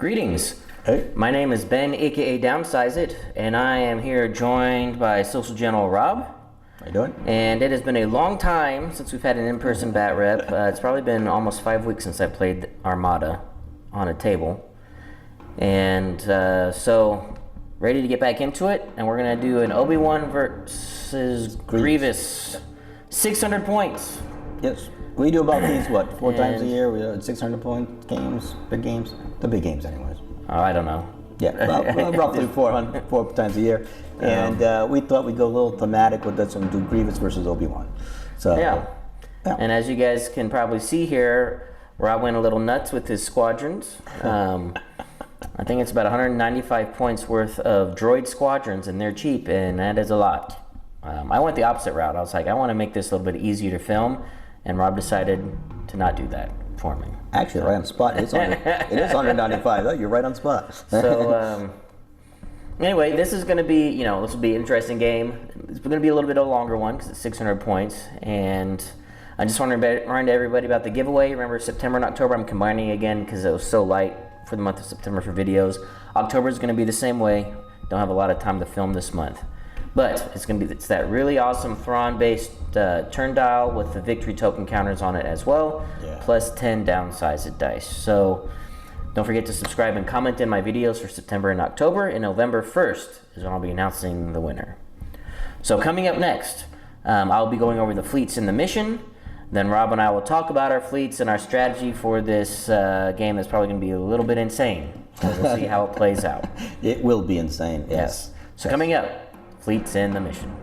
Greetings. Hey. My name is Ben, aka Downsizeit, and I am here joined by Social General Rob. How you doing? And it has been a long time since we've had an in-person Batrep. It's probably been almost 5 weeks since I played Armada on a table. And so, ready to get back into it, and we're going to do an Obi-Wan versus Grievous. 600 points. Yes. We do about these, four times a year? We do 600-point games, big games? The big games, anyways. Oh, I don't know. Yeah, roughly four times a year. And we thought we'd go a little thematic with this and do Grievous versus Obi-Wan. So, yeah. And as you guys can probably see here, Rob went a little nuts with his squadrons. I think it's about 195 points worth of droid squadrons, and they're cheap, and that is a lot. I went the opposite route. I was like, I want to make this a little bit easier to film, and Rob decided to not do that for me. Actually, right on spot. It is 195. You're right on spot. So, anyway, this is going to be, this will be an interesting game. It's going to be a little bit of a longer one because it's 600 points. And I just want to remind everybody about the giveaway. Remember, September and October, I'm combining again because it was so light for the month of September for videos. October is going to be the same way. Don't have a lot of time to film this month. But it's that really awesome Thrawn-based turn dial with the victory token counters on it as well, plus 10 downsizeit dice. So don't forget to subscribe and comment in my videos for September and October. And November 1st is when I'll be announcing the winner. So coming up next, I'll be going over the fleets in the mission. Then Rob and I will talk about our fleets and our strategy for this game that's probably going to be a little bit insane. We'll see how it plays out. It will be insane, yes. So coming up, fleets in the mission.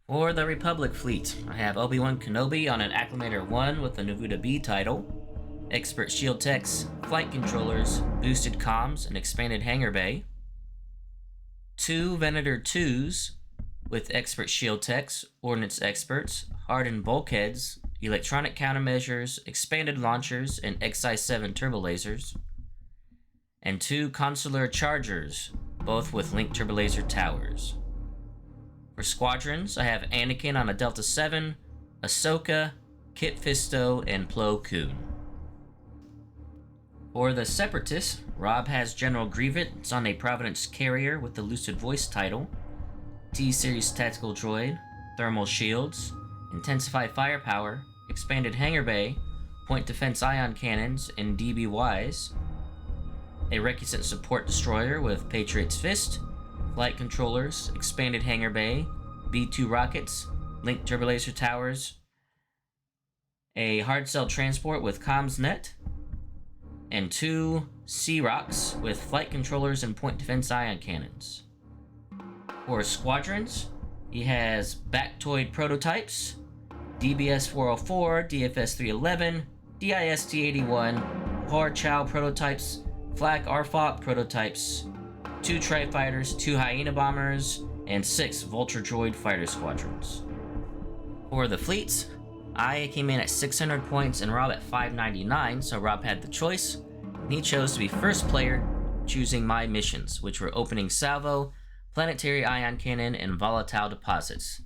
For the Republic fleet, I have Obi-Wan Kenobi on an Acclimator 1 with the Navuta B title, Expert Shield Techs, Flight Controllers, Boosted Comms, and Expanded Hangar Bay, 2 Venator 2s with Expert Shield Techs, Ordnance Experts, Hardened Bulkheads, Electronic Countermeasures, Expanded Launchers, and XI-7 Turbo Lasers, and 2 Consular Chargers, both with Linked Turbo Laser Towers. For squadrons, I have Anakin on a Delta 7, Ahsoka, Kit Fisto, and Plo Koon. For the Separatists, Rob has General Grievous on a Providence carrier with the Lucid Voice title, T-Series Tactical Droid, Thermal Shields, Intensify Firepower, Expanded Hangar Bay, Point Defense Ion Cannons, and DBYs, a Recusant Support Destroyer with Patriot's Fist, Flight Controllers, Expanded Hangar Bay, B-2 Rockets, Linked Turbo Laser Towers, a Hard Cell Transport with CommsNet, and 2 Sea-Rocks with Flight Controllers and Point Defense Ion Cannons. For squadrons, he has Bactoid Prototypes, DBS 404, DFS 311, DIST 81, Hor Chow Prototypes, Flak Arfok Prototypes, 2 Tri-Fighters, 2 Hyena Bombers, and 6 Vulture Droid Fighter Squadrons. For the fleets, I came in at 600 points and Rob at 599, so Rob had the choice, and he chose to be first player, choosing my missions, which were Opening Salvo, Planetary Ion Cannon, and Volatile Deposits.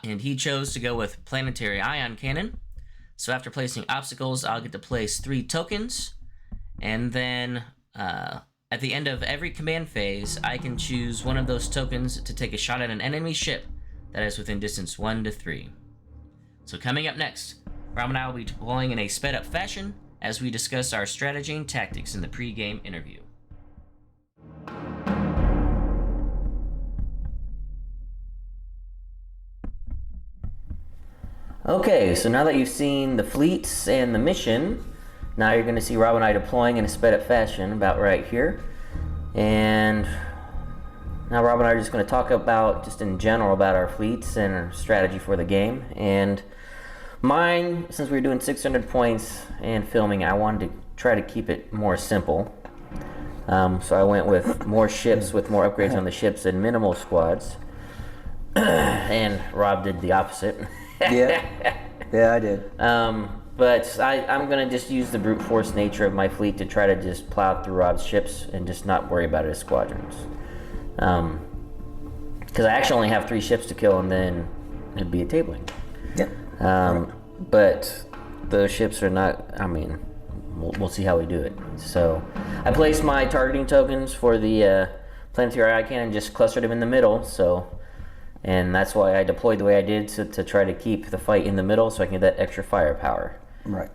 And he chose to go with Planetary Ion Cannon. So after placing obstacles, I'll get to place 3 tokens, and then at the end of every command phase, I can choose one of those tokens to take a shot at an enemy ship that is within distance 1 to 3. So coming up next, Rob and I will be deploying in a sped up fashion as we discuss our strategy and tactics in the pre-game interview. Okay, so now that you've seen the fleets and the mission, now you're going to see Rob and I deploying in a sped up fashion about right here. And now Rob and I are just going to talk about, just in general, about our fleets and our strategy for the game. And mine, since we were doing 600 points and filming, I wanted to try to keep it more simple. So I went with more ships with more upgrades on the ships and minimal squads. And Rob did the opposite. Yeah, I did. But I'm going to just use the brute force nature of my fleet to try to just plow through Rob's ships and just not worry about his squadrons. Because I actually only have 3 ships to kill, and then it'd be a tabling. Yep. But those ships are not. I mean, we'll see how we do it. So I placed my targeting tokens for the planetary eye cannon, just clustered them in the middle. So, and that's why I deployed the way I did to try to keep the fight in the middle, so I can get that extra firepower. Right.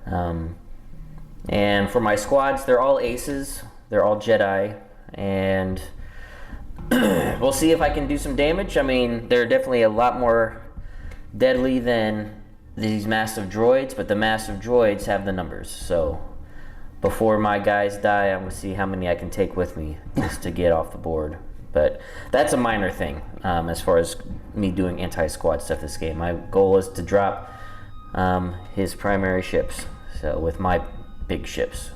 And for my squads, they're all aces. They're all Jedi, and we'll see if I can do some damage. I mean, they're definitely a lot more deadly than these massive droids, but the massive droids have the numbers. So before my guys die, I'm going to see how many I can take with me just to get off the board. But that's a minor thing as far as me doing anti-squad stuff this game. My goal is to drop his primary ships, so with my big ships.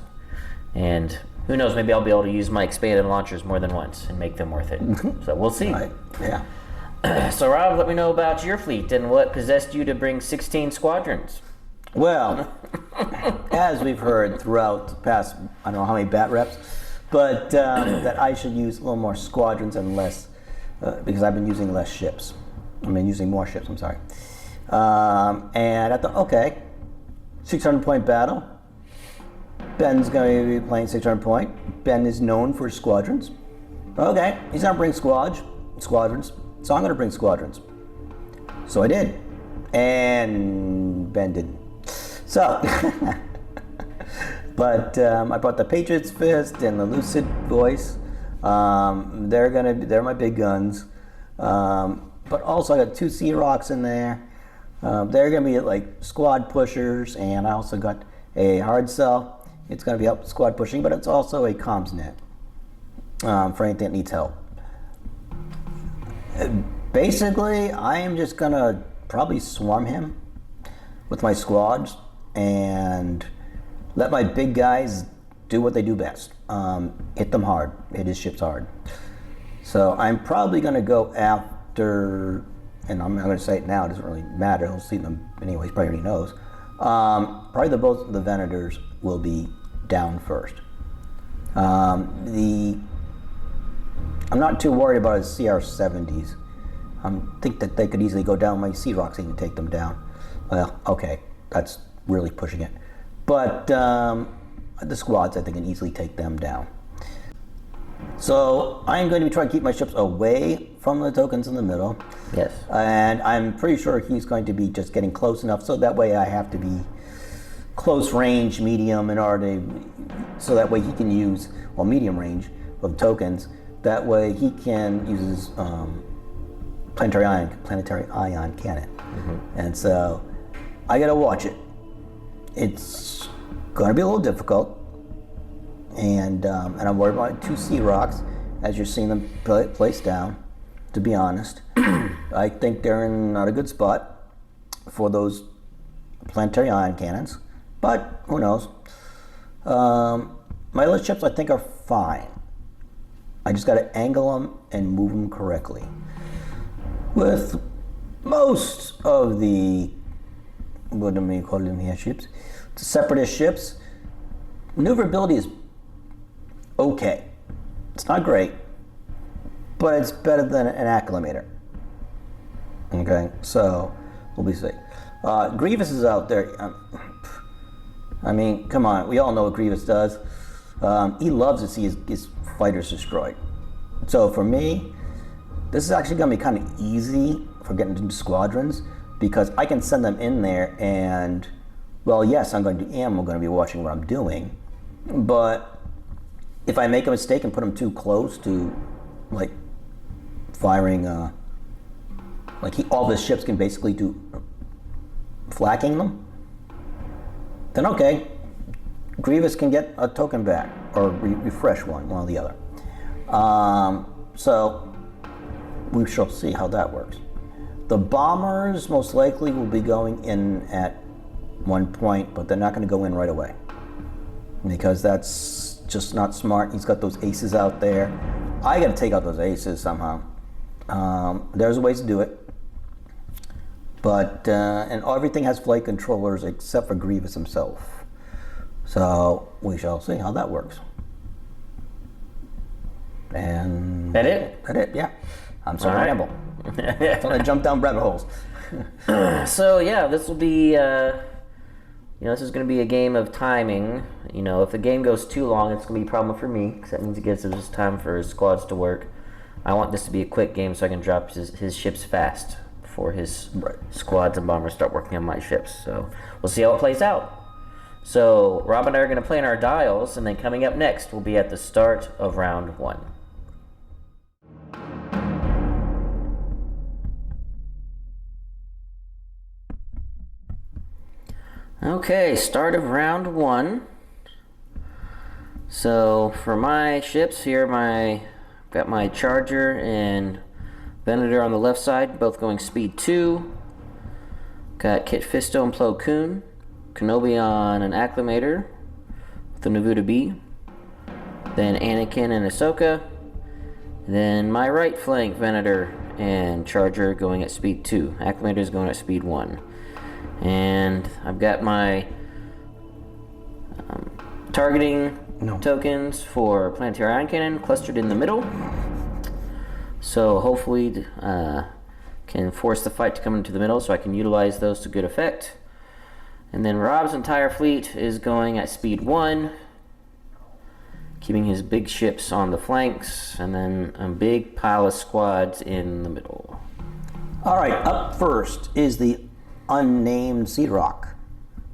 And who knows, maybe I'll be able to use my expanded launchers more than once and make them worth it. So we'll see. Right. Yeah. So Rob, let me know about your fleet and what possessed you to bring 16 squadrons. Well, as we've heard throughout the past, I don't know how many Batreps, but that I should use a little more squadrons and less, because I've been using less ships. I mean, using more ships, I'm sorry. And I thought, okay, 600-point battle. Ben's going to be playing 600-point. Ben is known for squadrons. Okay, he's going to bring squadrons. So I'm going to bring squadrons. So I did. And Ben didn't. So, but I brought the Patriot's Fist and the Lucid Voice. They're my big guns. But also I got 2 Sea Rocks in there. They're going to be like squad pushers, and I also got a hard cell. It's going to be help squad pushing, but it's also a comms net for anything that needs help. Basically, I am just going to probably swarm him with my squads and let my big guys do what they do best. Hit them hard, hit his ships hard. So I'm probably going to go after, and I'm going to say it now, it doesn't really matter, he'll see them anyway, he probably already knows. Probably both of the Venators will be down first. I'm not too worried about his CR-70s. I think that they could easily go down. My Sea Rocks even take them down. Well, okay, that's really pushing it. But the squads, I think, can easily take them down. So I'm going to be trying to keep my ships away from the tokens in the middle. Yes. And I'm pretty sure he's going to be just getting close enough, so that way I have to be close range, medium, in order to, so that way he can use, well, medium range of tokens. That way he can use his planetary ion cannon. Mm-hmm. And so I gotta watch it. It's gonna be a little difficult. And I'm worried about 2 Sea Rocks, as you're seeing them placed down, to be honest. I think they're in not a good spot for those planetary ion cannons, but who knows. My other ships I think are fine. I just gotta angle them and move them correctly. With most of the, what do we call them here, ships? The separatist ships, maneuverability is okay. It's not great, but it's better than an acclimator. Okay, so we'll be safe. Grievous is out there. I mean, come on, we all know what Grievous does. He loves to see his fighters destroyed. So for me, this is actually going to be kind of easy for getting into squadrons, because I can send them in there and, well, yes, I'm going to be watching what I'm doing, but if I make a mistake and put them too close to, like, firing, all his ships can basically do flacking them, then okay, Grievous can get a token back, or refresh one or the other. So we shall see how that works. The bombers most likely will be going in at one point, but they're not going to go in right away, because that's just not smart. He's got those aces out there. I got to take out those aces somehow. There's ways to do it, but and everything has flight controllers except for Grievous himself. So we shall see how that works. And that it? That it, yeah. I'm sorry, Preamble. It's gonna jump down rabbit holes. So yeah, this will be, this is going to be a game of timing. If the game goes too long, it's going to be a problem for me, because that means it gives us time for his squads to work. I want this to be a quick game so I can drop his ships fast before his squads and bombers start working on my ships. So we'll see how it plays out. So Rob and I are going to play in our dials, and then coming up next, we'll be at the start of round 1. Okay, start of round 1. So for my ships here, got my Charger and Venator on the left side, both going speed 2. Got Kit Fisto and Plo Koon. Kenobi on an Acclimator with the Navuta B. Then Anakin and Ahsoka. Then my right flank, Venator and Charger going at speed 2. Acclimator is going at speed 1. And I've got my targeting tokens for Planetary Ion Cannon clustered in the middle. So hopefully can force the fight to come into the middle so I can utilize those to good effect. And then Rob's entire fleet is going at speed 1, keeping his big ships on the flanks, and then a big pile of squads in the middle. All right, up first is the unnamed Seed Rock,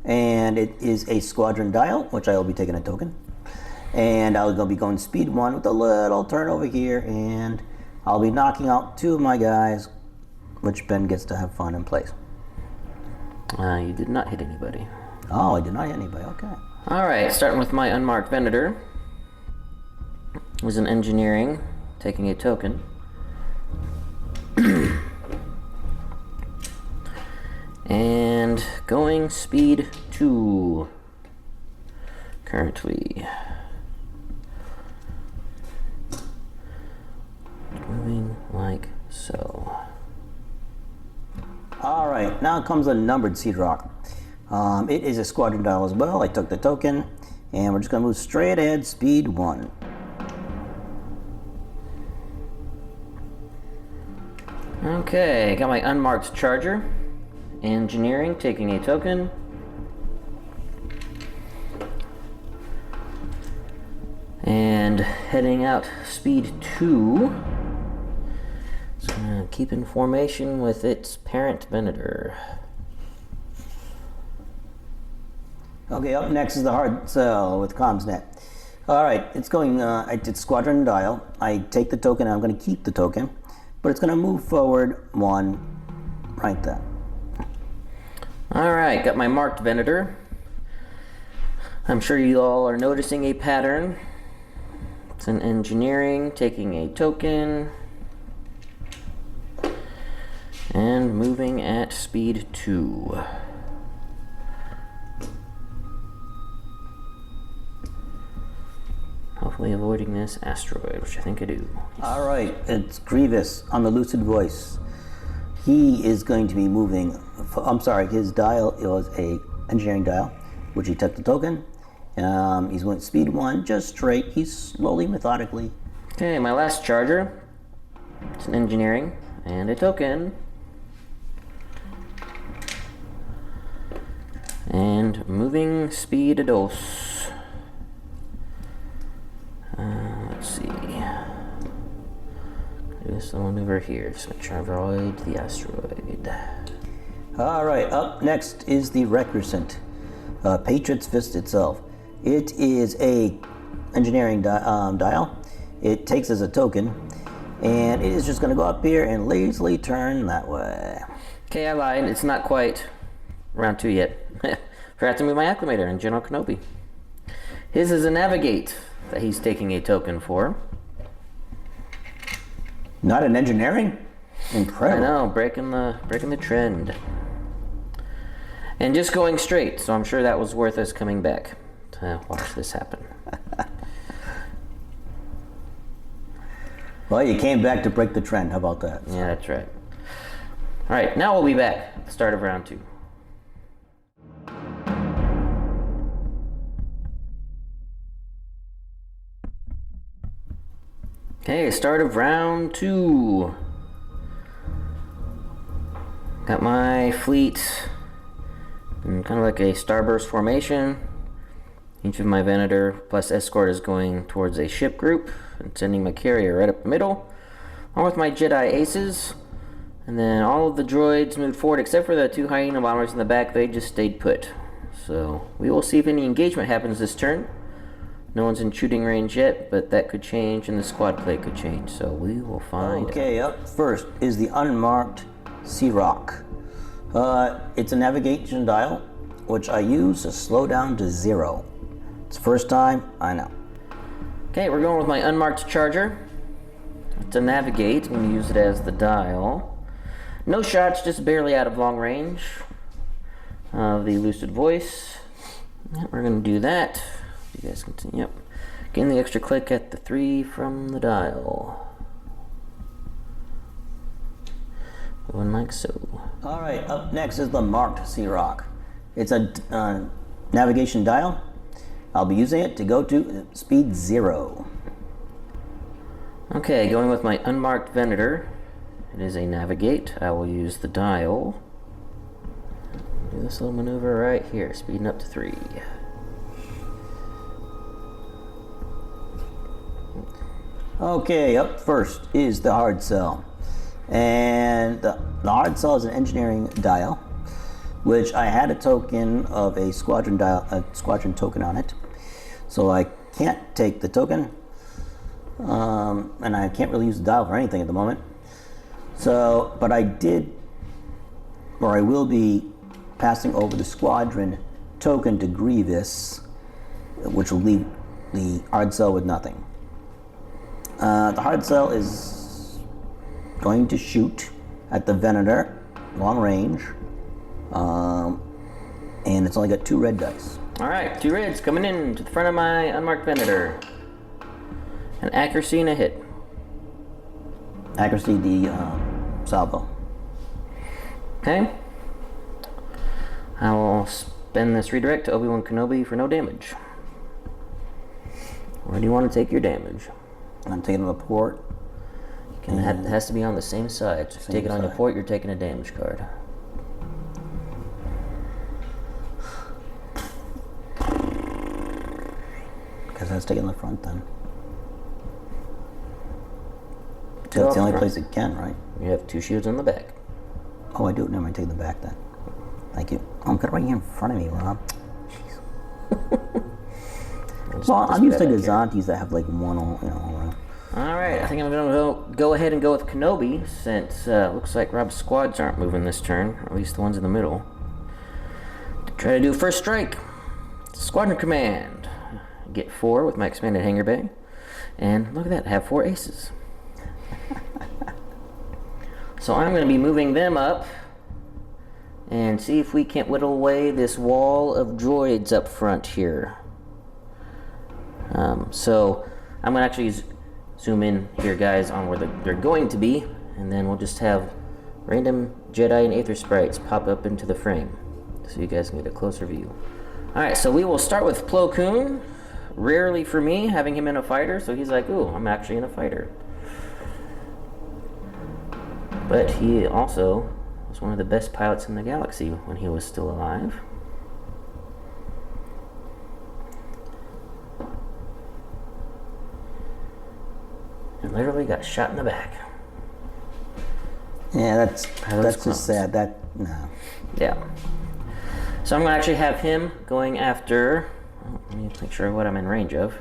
and it is a squadron dial, which I will be taking a token, and I'll be going speed 1 with a little turn over here, and I'll be knocking out 2 of my guys, which Ben gets to have fun and place. You did not hit anybody. Oh, I did not hit anybody. Okay. All right, starting with my unmarked Venator. Was an engineering, taking a token. And going speed 2 currently. Moving like so. All right, now comes a numbered Seed Rock. It is a squadron dial as well. I took the token, and we're just going to move straight ahead, speed 1. Okay, got my unmarked Charger. Engineering, taking a token. And heading out speed 2. It's gonna keep in formation with its parent Venator. Okay, up next is the hard sell with CommsNet. All right, it's going, I did squadron dial. I take the token, I'm going to keep the token, but it's going to move forward 1 right there. All right, got my marked Venator. I'm sure you all are noticing a pattern. It's an engineering, taking a token, and moving at speed 2. Hopefully avoiding this asteroid, which I think I do. All right, it's Grievous on the Lucid Voice. He is going to be moving, his dial was a engineering dial, which he took the token. He's going speed 1, just straight. He's slowly, methodically. Okay, my last Charger. It's an engineering and a token. And moving speed a dose. Let's see. Do this little maneuver here. Just make sure I avoid the asteroid. All right, up next is the Recrusant, Patriot's Fist itself. It is a engineering dial. It takes as a token, and it is just going to go up here and lazily turn that way. Okay, I lied. It's not quite round 2 yet. Forgot to move my Acclimator and General Kenobi. His is a Navigate that he's taking a token for. Not an engineering? Incredible. I know, breaking the trend. And just going straight, so I'm sure that was worth us coming back to watch this happen. Well, you came back to break the trend. How about that? Yeah, that's right. All right, now we'll be back at the start of round 2. Okay, start of round 2. Got my fleet in kind of like a starburst formation. Each of my Venator plus escort is going towards a ship group and sending my carrier right up the middle, along with my Jedi aces. And then all of the droids moved forward except for the 2 hyena bombers in the back. They just stayed put. So we will see if any engagement happens this turn. No one's in shooting range yet, but that could change and the squad play could change. So we will find Okay, up first is the unmarked Sea Rock. It's a navigation dial, which I use to slow down to 0. It's the first time, I know. Okay, we're going with my unmarked charger. To navigate, I'm going to use it as the dial. No shots, just barely out of long range of the lucid voice. Yep, we're going to do that. You guys continue. Yep. Getting the extra click at the 3 from the dial. Going like so. Alright, up next is the marked Sea Rock. It's a navigation dial. I'll be using it to go to speed 0. Okay, going with my unmarked Venator. It is a navigate. I will use the dial. Do this little maneuver right here, speeding up to 3. Okay, up first is the hard cell. And the hard cell is an engineering dial, which I had a token of a squadron dial, a squadron token on it. So I can't take the token, and I can't really use the dial for anything at the moment. So, but I did, or I will be passing over the squadron token to Grievous, which will leave the hard cell with nothing. The hard cell is going to shoot at the Venator, long range, and it's only got 2 red dice. Alright, 2 reds coming in to the front of my unmarked Venator. An accuracy and a hit. Accuracy, the salvo. Okay. I will spend this redirect to Obi-Wan Kenobi for no damage. Where do you want to take your damage? I'm taking the port. It has to be on the same side. So if you take it on your port, you're taking a damage card. Because I was taking the front then. That's the only place it can, right? You have 2 shields on the back. Oh, I do. Never mind, take the back then. Thank you. I'm got it right here in front of me, Rob. Jeez. Well, I'm used to Gazantes that have like one, around. Alright, I think I'm going to go ahead and go with Kenobi, since looks like Rob's squads aren't moving this turn, or at least the ones in the middle. Try to do a first strike. Squadron command. Get 4 with my expanded hangar bay. And look at that, I have 4 aces. So I'm going to be moving them up and see if we can't whittle away this wall of droids up front here. So I'm going to actually zoom in here, guys, on where they're going to be, and then we'll just have random Jedi and Aether sprites pop up into the frame so you guys can get a closer view. Alright, so we will start with Plo Koon. Rarely for me, having him in a fighter, so he's like, ooh, I'm actually in a fighter. But he also was one of the best pilots in the galaxy when he was still alive. And literally got shot in the back. Yeah, that's just sad. No. Yeah. So I'm going to actually have him going after... Let me make sure what I'm in range of.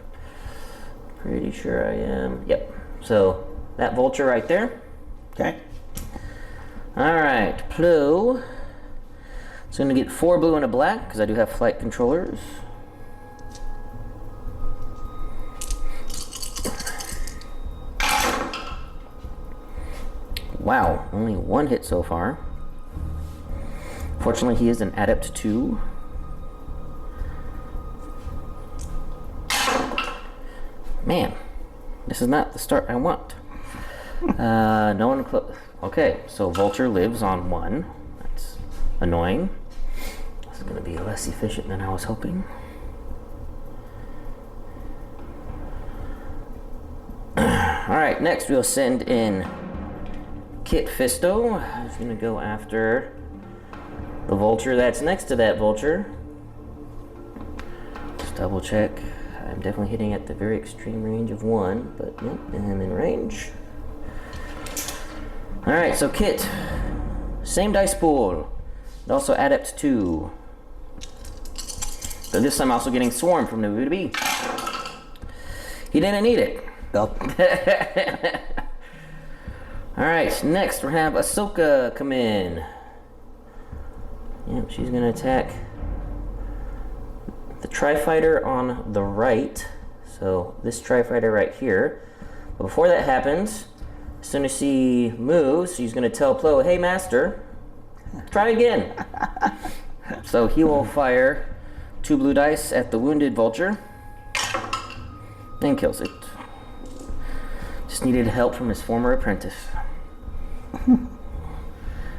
Pretty sure I am. Yep. So that vulture right there. Okay. Alright, Plo. It's going to get 4 blue and a black because I do have flight controllers. Wow, only 1 hit so far. Fortunately, he is an Adept 2. Man, this is not the start I want. No one close. Okay, so Vulture lives on 1. That's annoying. This is going to be less efficient than I was hoping. Alright, next we'll send in Kit Fisto, who's going to go after The vulture that's next to that vulture. Just double check. I'm definitely hitting at the very extreme range of 1, but yep, and I'm in range. Alright, so Kit. Same dice pool. And also Adept 2. But this time also getting Swarm from Nubu to B. He didn't need it. Nope. Alright, next we have Ahsoka come in. Yep, she's gonna attack the Tri-Fighter on the right. So this Tri-Fighter right here. But before that happens, as soon as she moves, she's gonna tell Plo, hey master, try again. So he will fire 2 blue dice at the wounded vulture and kills it. Just needed help from his former apprentice.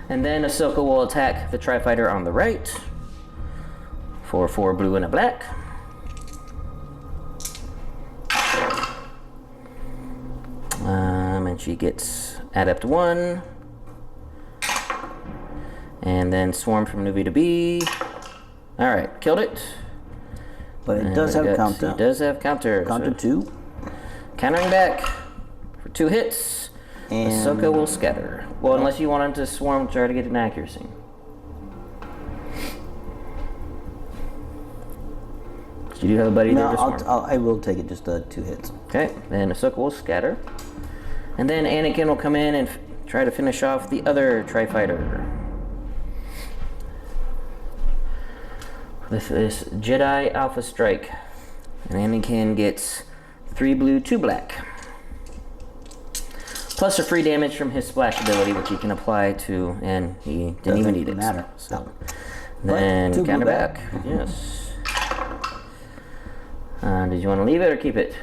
And then Ahsoka will attack the Tri-Fighter on the right for 4 blue and a black. And she gets Adept 1. And then Swarm from Nuvi to B. Alright, killed it. But it does have counter. It does have counter. Counter 2. Countering back for 2 hits. And Ahsoka will scatter. Well, unless you want him to swarm, try to get an accuracy. You do have a buddy there to swarm. I will take it, just 2 hits. Okay, then Ahsoka will scatter. And then Anakin will come in and try to finish off the other Tri-Fighter. This is Jedi Alpha Strike. And Anakin gets 3 blue, 2 black. Plus a free damage from his splash ability, which he can apply to, and he didn't even need it. Matter. So, then counter back. Mm-hmm. Yes. Did you want to leave it or keep it?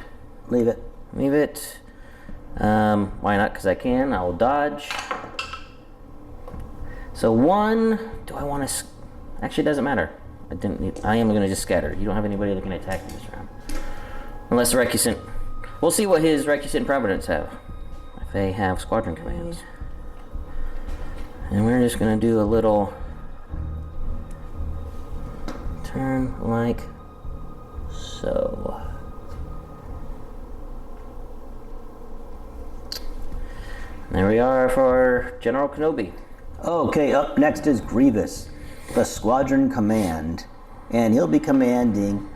Leave it. Leave it. Why not? Because I can. I will dodge. So 1. Do I want to? Actually, it doesn't matter. I didn't need. I am going to just scatter. You don't have anybody that can attack me this round, unless Recusant. We'll see what his Recusant Providence have. If they have squadron commands. And we're just going to do a little turn like so. There we are for General Kenobi. Okay, up next is Grievous, the squadron command. And he'll be commanding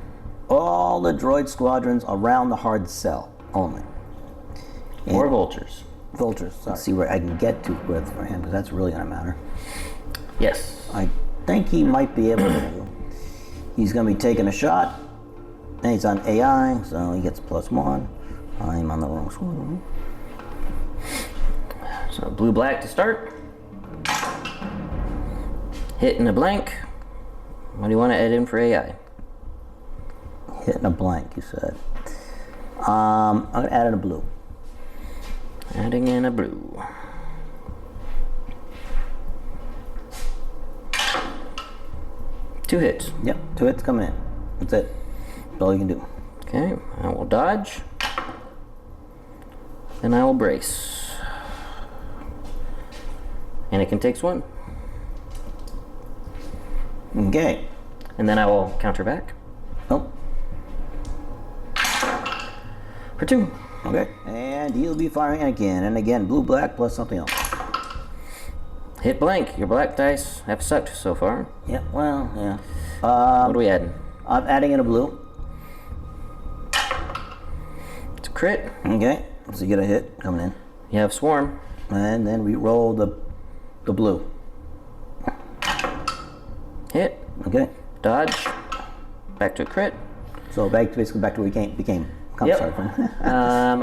all the droid squadrons around the hard cell only. Or vultures. Vultures, sorry. Let's see where I can get to with for him, because that's really going to matter. Yes. I think he might be able to. He's going to be taking a shot. And he's on AI, so he gets +1. I'm on the wrong squadron. So blue-black to start. Hit in a blank. What do you want to add in for AI? Hitting a blank, you said. I'm going to add in a blue. Adding in a blue. Two hits. Yep, 2 hits coming in. That's it. That's all you can do. Okay, I will dodge. Then I will brace. Anakin takes 1. Okay. And then I will counter back. Oh. For 2. Okay. And he'll be firing again. And again, blue-black plus something else. Hit blank. Your black dice have sucked so far. Yeah, well, yeah. What are we adding? I'm adding in a blue. It's a crit. Okay. So you get a hit coming in. You have swarm. And then we roll the blue. Hit. Okay. Dodge. Back to a crit. So basically back to where we became. Yep. Sorry from.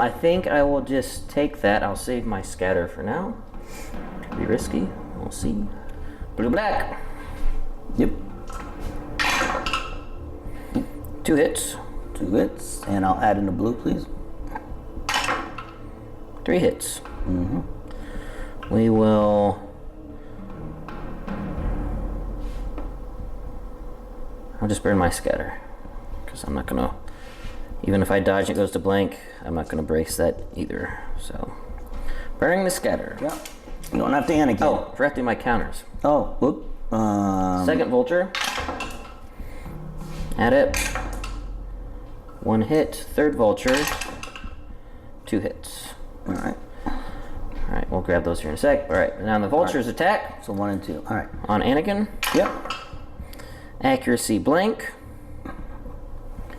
I think I will just take that. I'll save my scatter for now. Could be risky. We'll see. Blue black. Yep. 2 hits. 2 hits. And I'll add in a blue, please. 3 hits. Mm-hmm. We will. I'll just burn my scatter. Because I'm not going to. Even if I dodge and it goes to blank, I'm not going to brace that either. So, burning the scatter. Yeah. You don't have to Anakin. Oh, forgot to do my counters. Oh, whoop. Second vulture. Adept. 1 hit. Third vulture. 2 hits. Alright. Alright, we'll grab those here in a sec. Alright, now the vultures attack. So 1 and 2. Alright. On Anakin. Yep. Accuracy blank.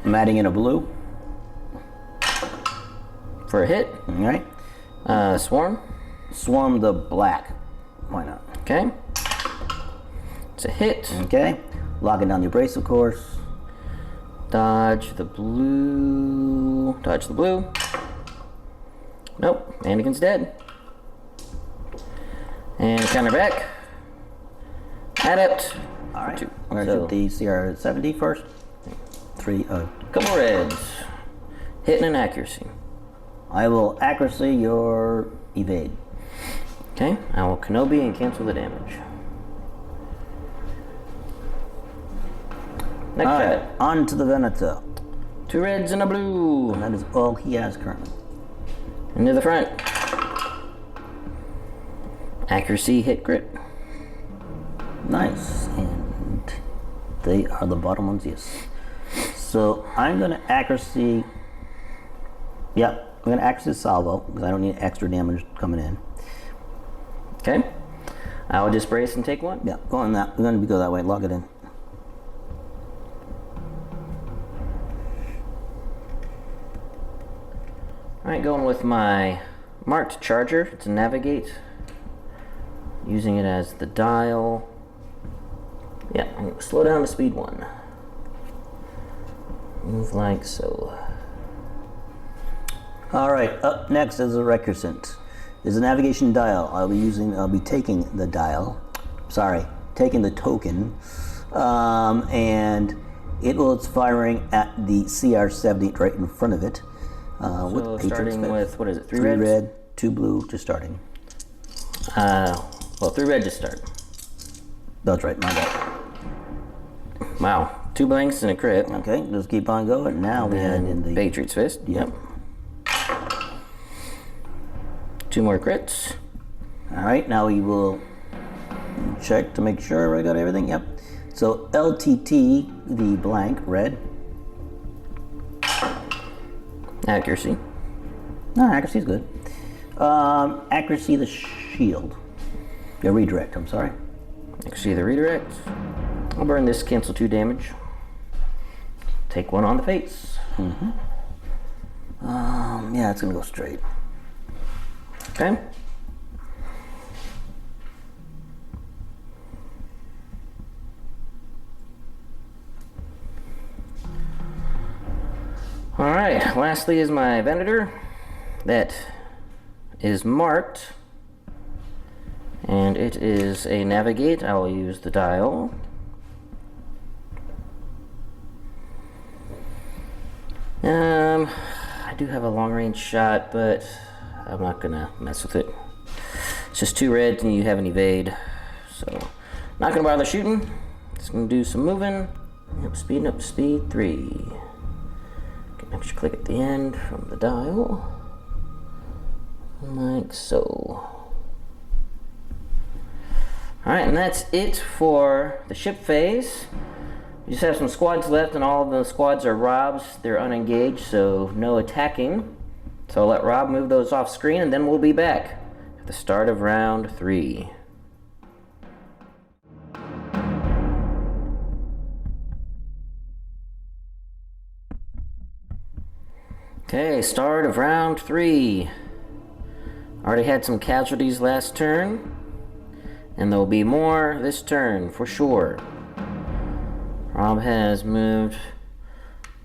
I'm adding in a blue. For a hit. Alright. Swarm. Swarm the black. Why not? Okay. It's a hit. Okay. Locking down the abrasive, of course. Dodge the blue. Dodge the blue. Nope. Anakin's dead. And counter back. Adept. Alright. Two. We're going to So, do the CR-70 first. 3. Couple reds. Hitting and accuracy. I will accuracy your evade. Okay. I will Kenobi and cancel the damage. Next shot. On to the Venator. 2 reds and a blue. And that is all he has currently. Into the front. Accuracy, hit, crit. Nice. And they are the bottom ones, yes. So I'm going to accuracy. Yep. I'm going to accuracy salvo because I don't need extra damage coming in. Okay. I will just brace and take 1. Yeah, go on that. We're going to go that way. Lock it in. Alright, going with my marked charger to navigate. Using it as the dial. Yeah, I'm going to slow down to speed 1. Move like so. Alright, up next is a recursive. Is a navigation dial. I'll be taking the dial. Sorry, taking the token. And it's firing at the CR-70 right in front of it. So starting with, what is it, 3 3 reds? red, 2 blue, just starting. Well, 3 red just start. That's right, my bad. Wow, 2 blanks and a crit. Okay, just keep on going. Now we head in the... Patriot's Fist. Yep. 2 more crits. Alright, now we will check to make sure I got everything. Yep. So LTT, the blank, red. Accuracy. No, accuracy is good. Accuracy, the shield. The redirect, I'm sorry. Accuracy, the redirect. I'll burn this, cancel 2 damage. Take 1 on the face. Yeah, it's gonna go straight. Okay. Alright, lastly is my Venator that is marked, and it is a navigate. I will use the dial. I do have a long range shot, but I'm not gonna mess with it. It's just 2 reds and you have an evade, so not gonna bother shooting. Just gonna do some moving. Up to speed 3. Get an extra click at the end from the dial, like so. Alright, and that's it for the ship phase. We just have some squads left, and all of the squads are Rob's. They're unengaged, so no attacking. So I'll let Rob move those off screen, and then we'll be back at the start of round 3. Okay, start of round 3. Already had some casualties last turn, and there'll be more this turn for sure. Rob has moved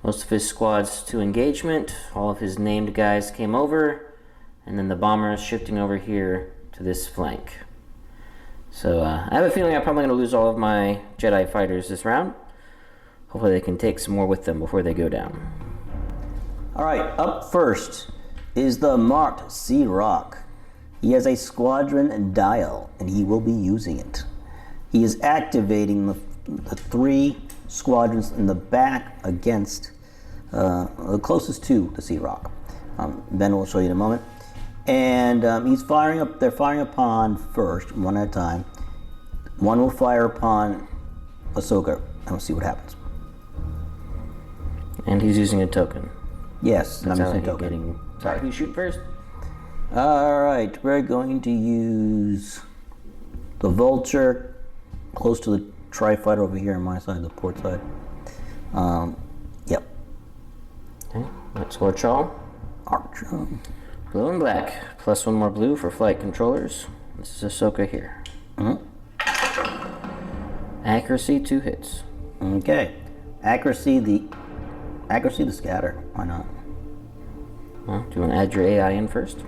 most of his squads to engagement. All of his named guys came over, and then the bomber is shifting over here to this flank. So I have a feeling I'm probably going to lose all of my Jedi fighters this round. Hopefully they can take some more with them before they go down. Alright, up first is the marked Sea Rock. He has a squadron dial, and he will be using it. He is activating the 3 squadrons in the back against the closest to the Sea Rock. Ben will show you in a moment. And they're firing upon first, one at a time. One will fire upon Ahsoka, and we'll see what happens. And he's using a token. Yes, That's I'm how using he's token. getting... Sorry, who's shooting first? Alright, we're going to use the Vulture close to the Tri-Fighter over here on my side, the port side. Yep. Okay, let's go Chaw. Archer. Blue and black. Plus one more blue for flight controllers. This is Ahsoka here. Accuracy, 2 hits. Okay. Accuracy the scatter. Why not? Well, do you want to add your AI in first?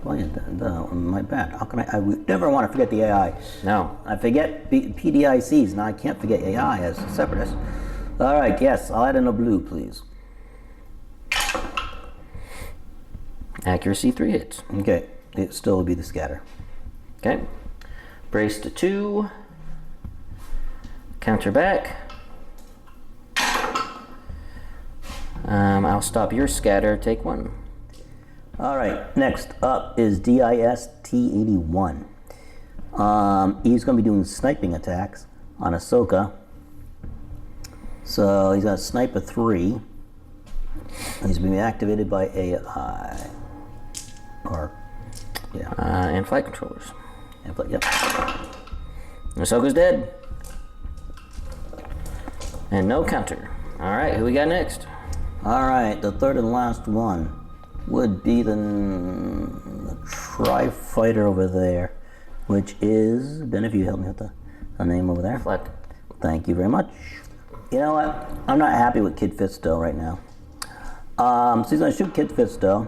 Well, yeah, my bad. How can I would never want to forget the AI. No. I forget PDICs. Now I can't forget AI as a separatist. All right, yes, I'll add in a blue, please. Accuracy, 3 hits. Okay, it still would be the scatter. Okay. Brace to 2. Counter back. I'll stop your scatter. Take 1. All right, next up is DIS-T81. He's going to be doing sniping attacks on Ahsoka. So he's going to snipe a 3. He's being activated by AI. And flight controllers. Yep. Ahsoka's dead. And no counter. Alright, who we got next? All right, the third and last one would be the Tri-Fighter over there, which is, Ben, if you help me with the name over there. Fleck. Thank you very much. You know what? I'm not happy with Kid Fisto right now. So he's going to shoot Kid Fisto.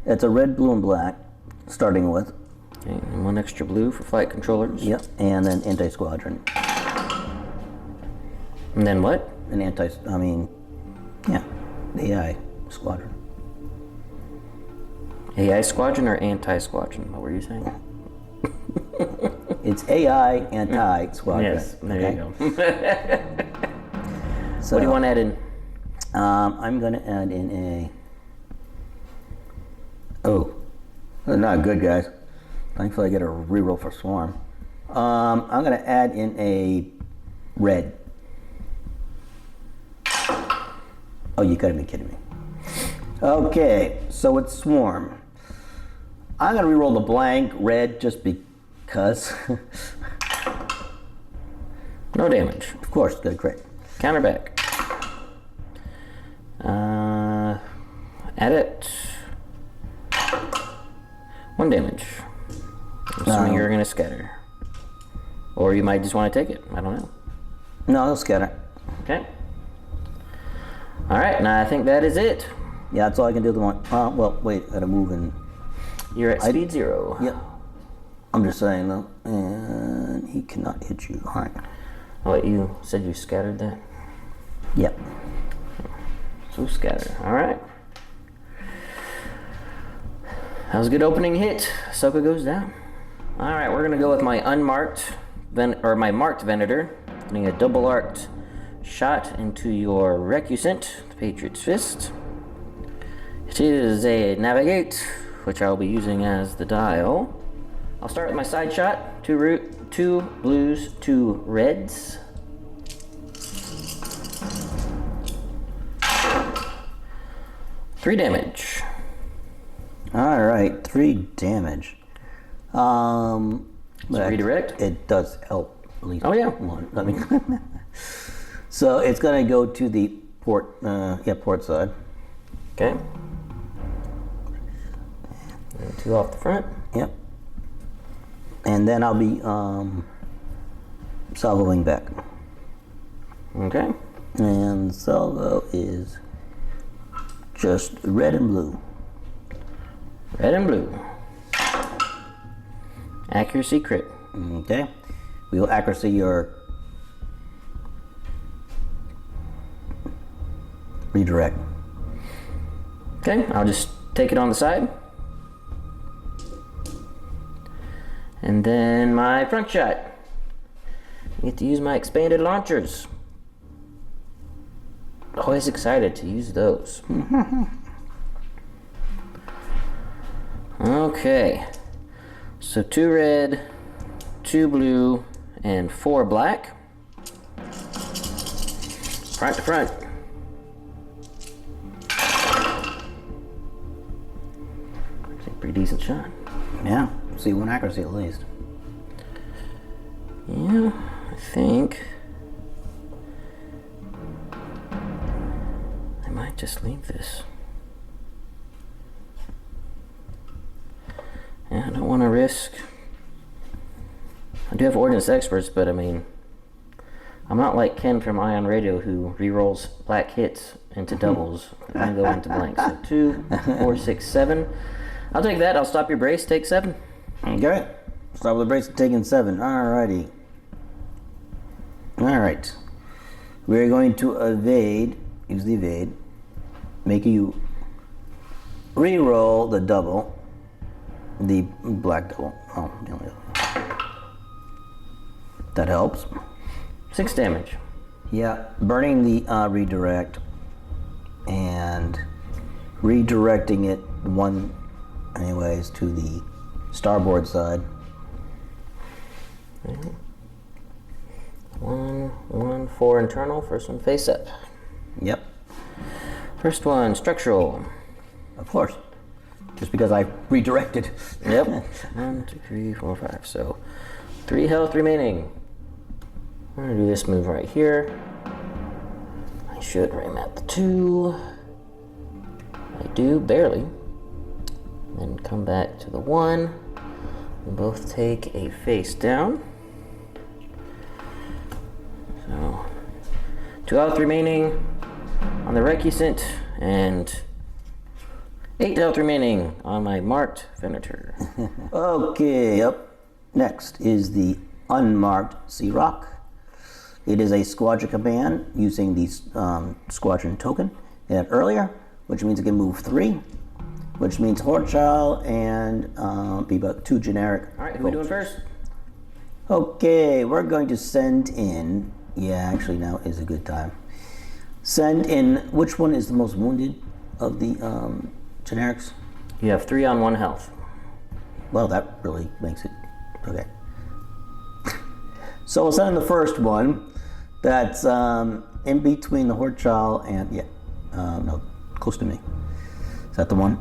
It's a red, blue, and black, starting with. Okay, and 1 extra blue for flight controllers. Yep, and then anti-squadron. And then what? The AI squadron. AI squadron or anti-squadron? What were you saying? It's AI anti-squadron. Yes, there you go. So, What do you want to add in? I'm going to add in a... Oh, that's not good, guys. Thankfully, I get a reroll for Swarm. I'm going to add in a red. Oh, you gotta be kidding me. Okay, so it's Swarm. I'm gonna reroll the blank red just because. No damage. Of course, got a crit. Counter back. Add it. 1 damage. I'm assuming you're gonna scatter. Or you might just want to take it. I don't know. No, I'll scatter. Okay. Alright, now I think that is it. Yeah, that's all I can do at the moment. Well, wait, gotta move in. You're at speed 0. Yep. I'm just saying though, and he cannot hit you. All right. Oh, wait, you said you scattered that? Yep. So scatter. Alright. That was a good opening hit. Ahsoka goes down. Alright, we're gonna go with my unmarked, my marked Venator. Getting a double arced shot into your recusant, the Patriot's Fist. It is a Navigate, which I'll be using as the dial. I'll start with my side shot. 2 blues, 2 reds. Three damage. All right, 3 damage. Redirect? It does help at least. Oh, yeah. One. I mean, so it's gonna go to the port. Port side. Okay. And 2 off the front. Yep. And then I'll be salvoing back. Okay. And salvo is just red and blue. Red and blue. Accuracy crit. Okay. We will accuracy your redirect. Okay, I'll just take it on the side. And then my front shot. I get to use my expanded launchers. Always excited to use those. Okay. So 2 red, 2 blue, and 4 black. Front to front. That's a pretty decent shot. Yeah, see one accuracy at least. Yeah, I think I might just leave this. Yeah, I don't want to risk. I do have Ordnance Experts, but I mean, I'm not like Ken from Ion Radio who rerolls black hits into doubles and go into blanks. So 2, 4, 6, 7. I'll take that. I'll stop your brace. Take 7. Okay. Start with the brace taking 7. Alrighty. Alright. We're going to evade. Use the evade. Make you re-roll the double. The black double. Oh, the only double. That helps. 6 damage. Yeah. Burning the redirect and redirecting it one anyways to the starboard side. 1, 4 internal. First one face up. Yep. First one structural. Of course. Just because I redirected. Yep. 1, 2, 3, 4, 5. So 3 health remaining. I'm gonna do this move right here. I should ram at the 2. I do, barely. Then come back to the 1. We both take a face down. So 2 health remaining on the recusant, and 8 health remaining on my marked Venator. Okay, up next is the unmarked Sea Rock. It is a squadron command using the squadron token it had earlier, which means it can move 3, which means Horchild and be about 2 generic. Alright, who are we doing first? Okay, we're going to send in. Yeah, actually, now is a good time. Send in. Which one is the most wounded of the generics? You have 3 on 1 health. Well, that really makes it okay. So we'll send in the first one. That's in between the Horchild and no, close to me. Is that the one?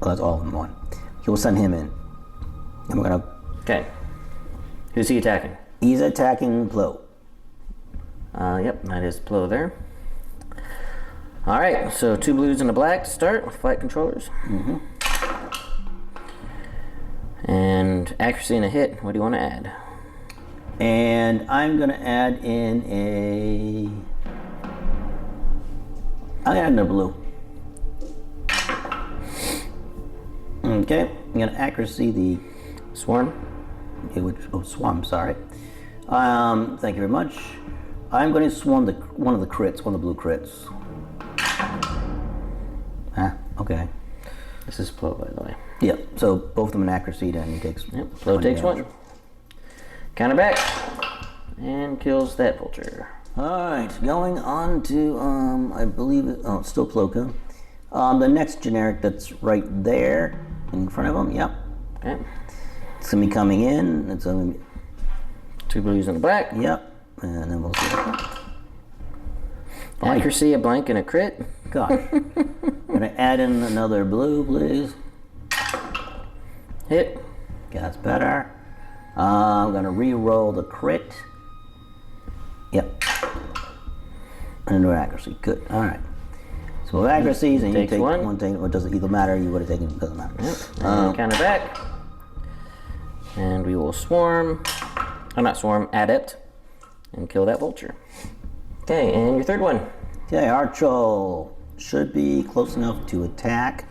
Oh, that's all in one. We'll send him in, and we're gonna. Okay. Who's he attacking? He's attacking Plo. Yep, that is Plo there. Alright, so 2 blues and a black to start with flight controllers. Mm-hmm. And accuracy and a hit, what do you want to add? And I'm gonna add in a. I'm gonna add in a blue. Okay, I'm gonna accuracy the Swarm? swarm. Sorry. Thank you very much. I'm going to swarm one of the crits, one of the blue crits. Okay. This is Plo, by the way. Yep. So both of them in accuracy, then he takes. Yep. Plo takes 1. Counter back and kills that vulture. All right, going on to I believe it's still Ploka. The next generic that's right there in front of him. Yep. Okay. It's gonna be coming in. It's gonna be 2 blues and a black. Yep. And then we'll see. Accuracy, a blank, and a crit. Gosh. Gonna add in another blue, please. Hit. Okay, that's better. I'm gonna re-roll the crit. Yep. And another accuracy. Good. All right. So with accuracies, and you take one thing, or does it either matter? You would have taken. It doesn't matter. Yep. And counter back. And we will swarm. I'm not swarm. Adept. And kill that vulture. Okay, and your third one. Okay, Archol should be close enough to attack.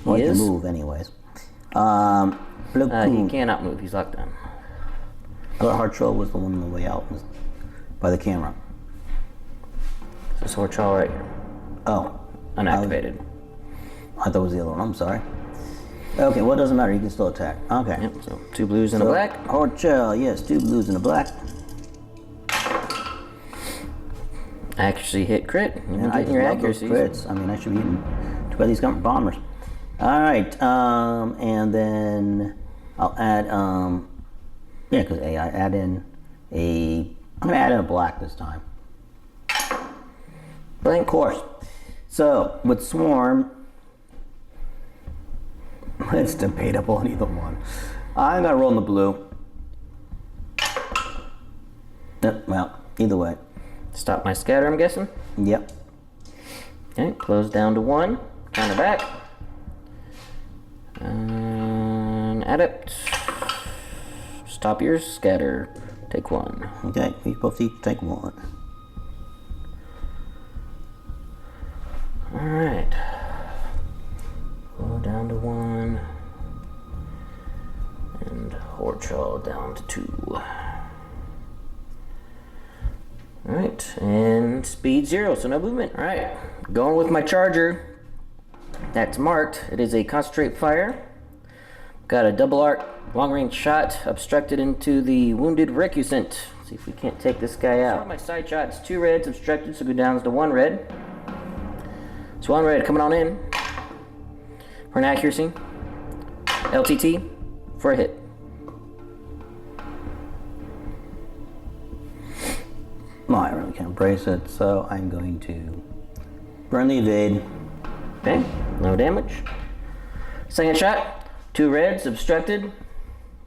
Well, he can move anyways. He cannot move. He's locked down. I thought Archol was the one on the way out by the camera. This is Horchal right here. Oh. Unactivated. I thought it was the other one. I'm sorry. Okay, well, it doesn't matter. You can still attack. Okay. Yep, so 2 blues and a black. Horchel, yes, 2 blues and a black. Accuracy, hit, crit. You've been I getting your love those accuracies. crits. I mean, I should be hitting too bad these bombers. All right, and then I'll add, because I add in I'm gonna add in a black this time. Blank course. So with Swarm, it's debatable on either one. I'm gonna roll in the blue. Well, either way. Stop my scatter, I'm guessing. Yep. Okay, close down to 1. Counter back. And adept. Stop your scatter. Take 1. Okay, we both each take 1. Alright. Go down to 1. And Horchal down to 2. Alright, and speed 0, so no movement. Alright, going with my charger. That's marked. It is a concentrate fire. Got a double arc, long range shot obstructed into the wounded recusant. See if we can't take this guy out. My side shot's 2 reds obstructed, so go down to 1 red. So 1 red coming on in for an accuracy. LTT for a hit. Well, I really can't brace it, so I'm going to burn the evade. Okay, no damage. Second shot, 2 reds obstructed,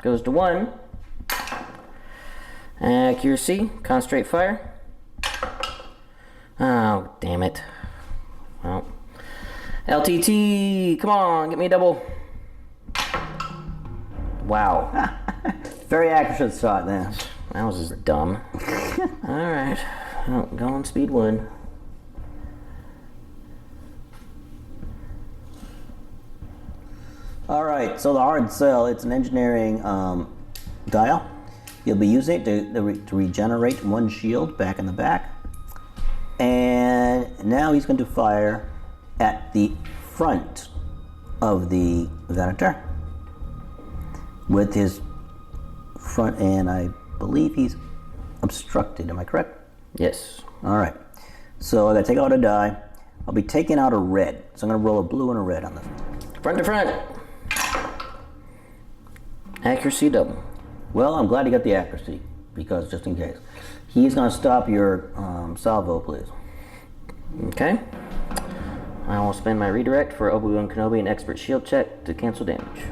goes to 1. Accuracy, concentrate fire. Oh, damn it. Well, LTT, come on, get me a double. Wow. Very accurate shot then. That was just dumb. Alright, well, going speed 1. Alright, so the hard cell, it's an engineering dial. You'll be using it to regenerate 1 shield back in the back. And now he's going to fire at the front of the Venator with his front, and I believe he's obstructed. Am I correct? Yes. Alright, so I gotta take out a die. I'll be taking out a red, so I'm gonna roll a blue and a red on this. Front to front. Accuracy double. Well, I'm glad you got the accuracy, because just in case. He's gonna stop your salvo, please. Okay. I will spend my redirect for Obi-Wan Kenobi and expert shield check to cancel damage.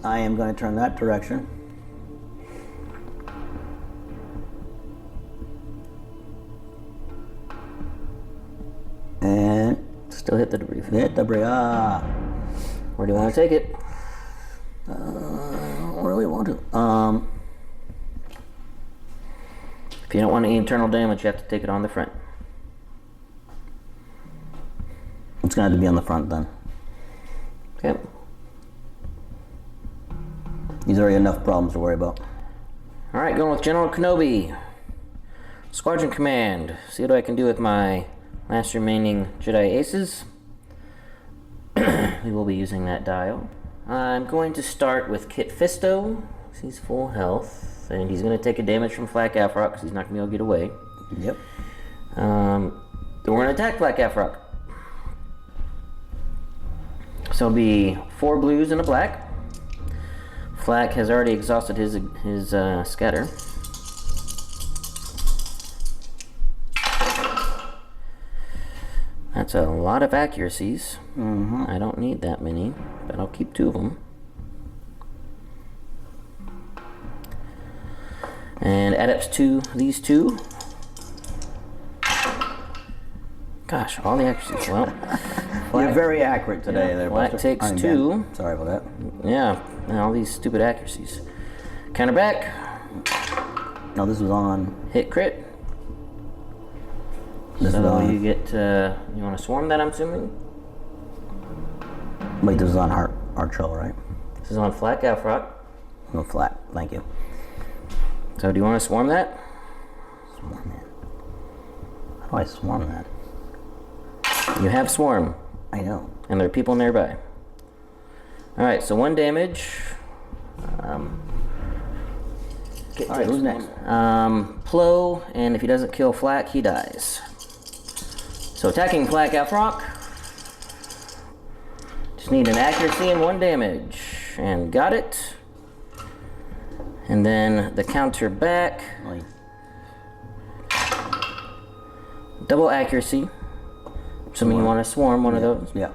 I am gonna turn that direction. And Still hit the debris field. hit debris. Where do you want to take it? I don't really want to. If you don't want any internal damage, you have to take it on the front. It's gonna have to be on the front then. Okay. There's already enough problems to worry about. Alright, going with General Kenobi. Squadron Command. See what I can do with my last remaining Jedi Aces. We will be using that dial. I'm going to start with Kit Fisto. He's full health. And he's going to take a damage from Flak Afrock because he's not going to be able to get away. Yep. Then we're going to attack Flak Afrock. So it'll be 4 blues and a black. Flak has already exhausted his scatter. That's a lot of accuracies. I don't need that many, but I'll keep 2 of them. And adepts to these 2. Gosh, all the accuracies. Well, You're very accurate today there, Flak Buster. takes I mean, 2. Ben. Sorry about that. Yeah, and all these stupid accuracies. Counter back. No, this was on. Hit crit. This So is on. you get, you want to swarm that, I'm assuming? Wait, this is on Archel, right? This is on Flak Afrock. No, flat. Thank you. So do you want to swarm that? Swarm that. How do I swarm that? You have swarm, I know. and there are people nearby. Alright, so 1 damage. Alright, who's next? Plo, and if he doesn't kill Flak, he dies. So attacking Flak Afrock. Just need an accuracy and 1 damage. And got it. And then the counter back. Well, he Double accuracy. Assuming you want to swarm one of those. Yeah.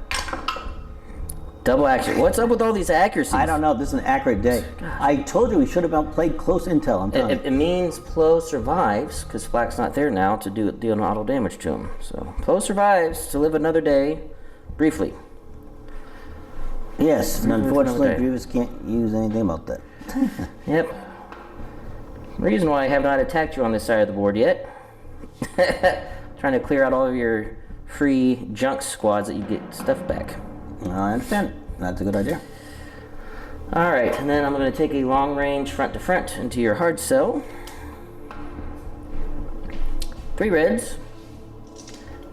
Double accuracy. What's up with all these accuracies? I don't know. This is an accurate day. I told you we should have played close intel. I'm telling you. It means Plo survives, because Flack's not there now to deal auto damage to him. So Plo survives to live another day, briefly. Yes, and unfortunately, Grievous can't use anything about that. Yep. Reason why I have not attacked you on this side of the board yet. Trying to clear out all of your free junk squads that you get stuff back. I understand. That's a good idea. Alright, and then I'm going to take a long range front to front into your hard cell. 3 reds.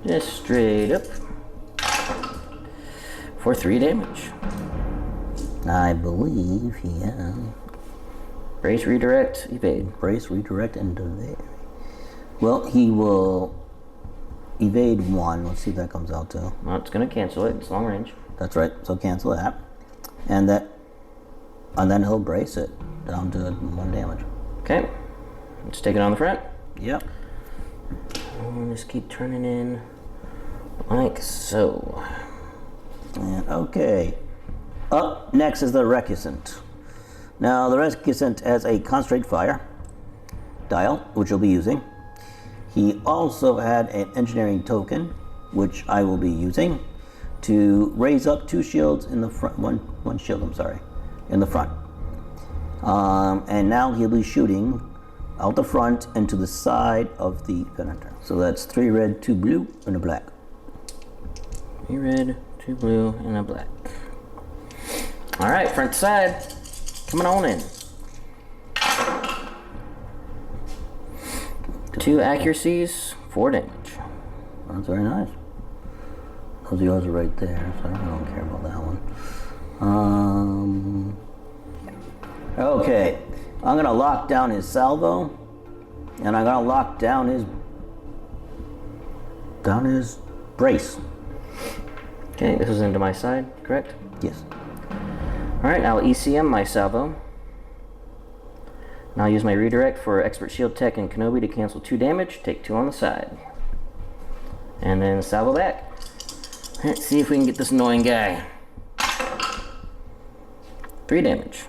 Just straight up. For 3 damage. I believe he has. Brace, redirect, evade. Brace, redirect, and evade. Well, he will evade 1. Let's see if that comes out too. Well, it's going to cancel it. It's long range. That's right. So cancel that. And then he'll brace it down to 1 damage. Okay. Let's take it on the front. Yep. And just keep turning in like so. And okay. Up next is the Recusant. Now, the Recusant has a concentrate fire dial, which you'll be using. He also had an engineering token, which I will be using, to raise up 2 shields in the front, one shield, I'm sorry, in the front. And now he'll be shooting out the front and to the side of the Venator. So that's 3 red, 2 blue, and a black. 3 red, 2 blue, and a black. All right, front to side. Coming on in. 2 accuracies, 4 damage. That's very nice. Those yours are right there, so I don't care about that one. Okay, I'm gonna lock down his salvo, and I'm gonna lock down his brace. Okay, this is into my side, correct? Yes. All right, I'll ECM my salvo. And I'll use my redirect for Expert Shield Tech and Kenobi to cancel 2 damage, take 2 on the side. And then salvo back. Let's see if we can get this annoying guy. 3 damage.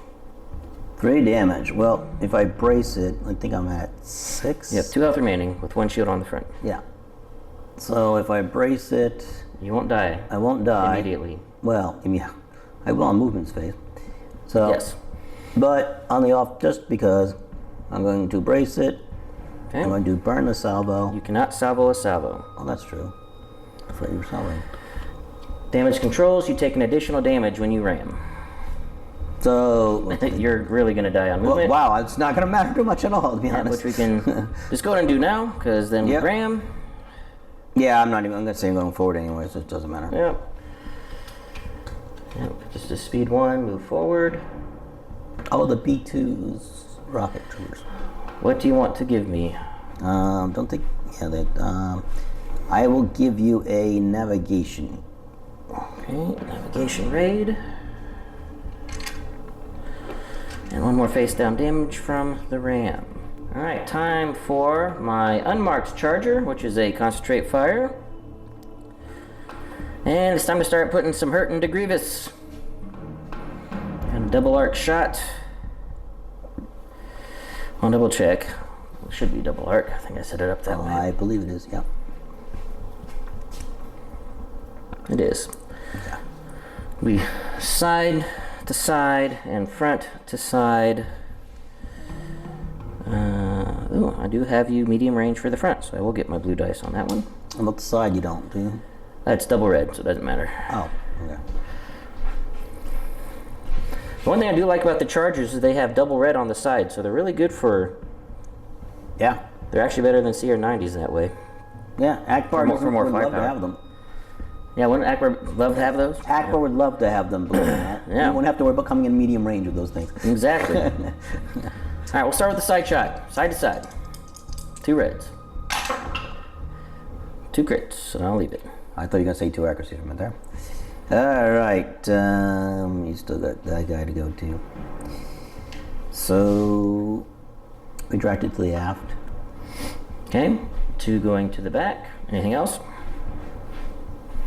3 damage. Well, if I brace it, I think I'm at 6. You have 2 health remaining with 1 shield on the front. Yeah. So if I brace it, You won't die. I won't die. Immediately. Well, I will on movement space. So, Yes. But on the off, just because I'm going to brace it, Okay. I'm going to burn the salvo. You cannot salvo a salvo. Oh, that's true. I thought you were salvoing. Damage controls, you take an additional damage when you ram. So, You're really going to die on movement. wow, it's not going to matter too much at all, to be Yeah, honest. which we can just go ahead and do now, because then we Yep. ram. Yeah, I'm going to say I'm going forward anyway, so it doesn't matter. Yep. Yep. Just a speed 1, move forward. Oh, the B2's rocket troopers. What do you want to give me? Don't think, yeah, that, I will give you a navigation. Okay, navigation raid. And 1 more face down damage from the ram. Alright, time for my unmarked charger, which is a concentrate fire. And it's time to start putting some hurt into Grievous. And a double arc shot. I'll double check. It should be double arc. I think I set it up that way. I believe it is, yeah. It is. Yeah. We side to side and front to side. Ooh, I do have you medium range for the front, so I will get my blue dice on that one. On the side you don't, do you? It's double red, so it doesn't matter. Oh, okay. The one thing I do like about the Chargers is they have double red on the side, so they're really good for... Yeah. They're actually better than CR90s that way. Yeah, Akbar For more would love to firepower. have them. Yeah, wouldn't Akbar love to have those? Akbar would love to have them, believe it or not. Yeah. You wouldn't have to worry about coming in medium range with those things. Exactly. Alright, we'll start with the side shot. Side to side. 2 reds. 2 crits, and I'll leave it. I thought you were going to say 2 accuracy from there. All right, you still got that guy to go to. So, retract it to the aft. Okay, 2 going to the back. Anything else?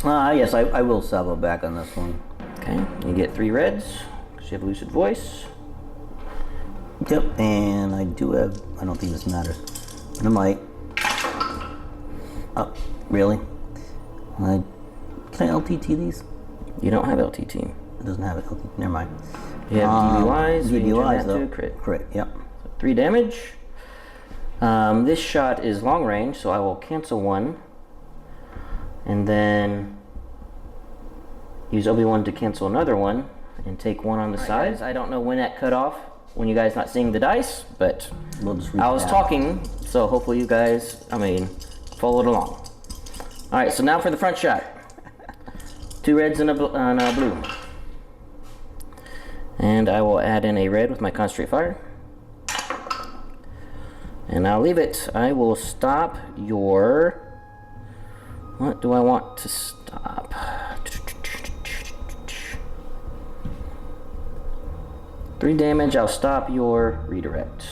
Yes, I will salvo back on this one. Okay, you get 3 reds, because you have lucid voice. Yep, and I do have, I don't think this matters, but I might. Oh, really? Can I LTT these? You don't have LTT. It doesn't have it. LTT. Never mind. You have DBYs. DBYs though. Crit. Crit, yep. 3 damage. This shot is long range, so I will cancel 1. And then use Obi-Wan to cancel another 1 and take 1 on the side. I don't know when that cut off, when you guys not seeing the dice, but We'll just I was talking, so hopefully you guys, followed along. Alright, so now for the front shot. 2 reds and a blue. And I will add in a red with my concentrate fire. And I'll leave it. I will stop your... What do I want to stop? 3 damage, I'll stop your redirect.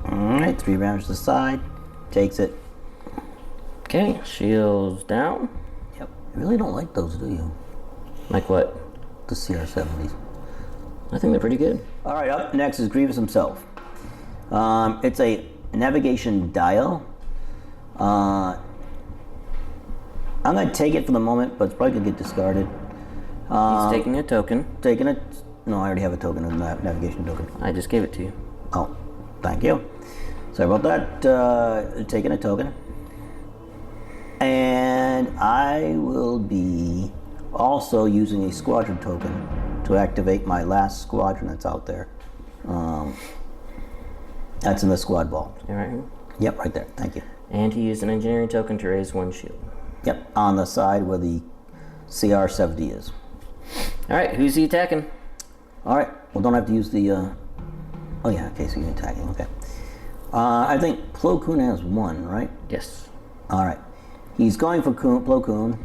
Alright, 3 rounds to the side. Takes it. Okay, shields down. Yep. You really don't like those, do you? Like what? The CR-70s. I think they're pretty good. Alright, up next is Grievous himself. It's a navigation dial. I'm going to take it for the moment, but it's probably going to get discarded. He's taking a token. Taking it. No, I already have a token, a navigation token. I just gave it to you. Oh, thank you. Sorry about that. Taking a token. And I will be also using a squadron token to activate my last squadron that's out there. That's in the squad ball. You right here? Yep, right there. Thank you. And he used an engineering token to raise 1 shield. Yep, on the side where the CR-70 is. Alright, who's he attacking? Alright, well, don't have to use the... Oh, yeah, okay, so you're attacking, okay. I think Plo Koon has 1, right? Yes. Alright. He's going for Plo Koon.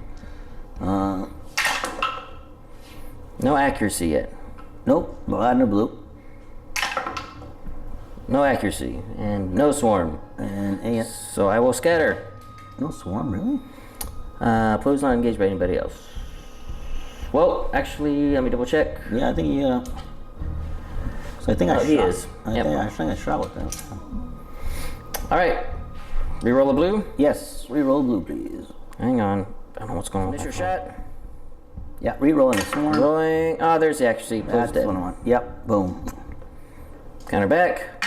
No accuracy yet. Nope, but adding a blue. No accuracy. And no swarm. And AS. So I will scatter. No swarm, really? Plo's not engaged by anybody else. Well, actually, let me double check. Yeah, I think he, so I think I shot. He is. I think I shot with that. Alright. Reroll a blue? Yes, reroll blue, please. Hang on. I don't know what's going on. Initial shot. Yeah, rerolling the swarm. Rolling. Oh, there's the accuracy. Plo's That's dead. what I want. Yep, boom. Counter back.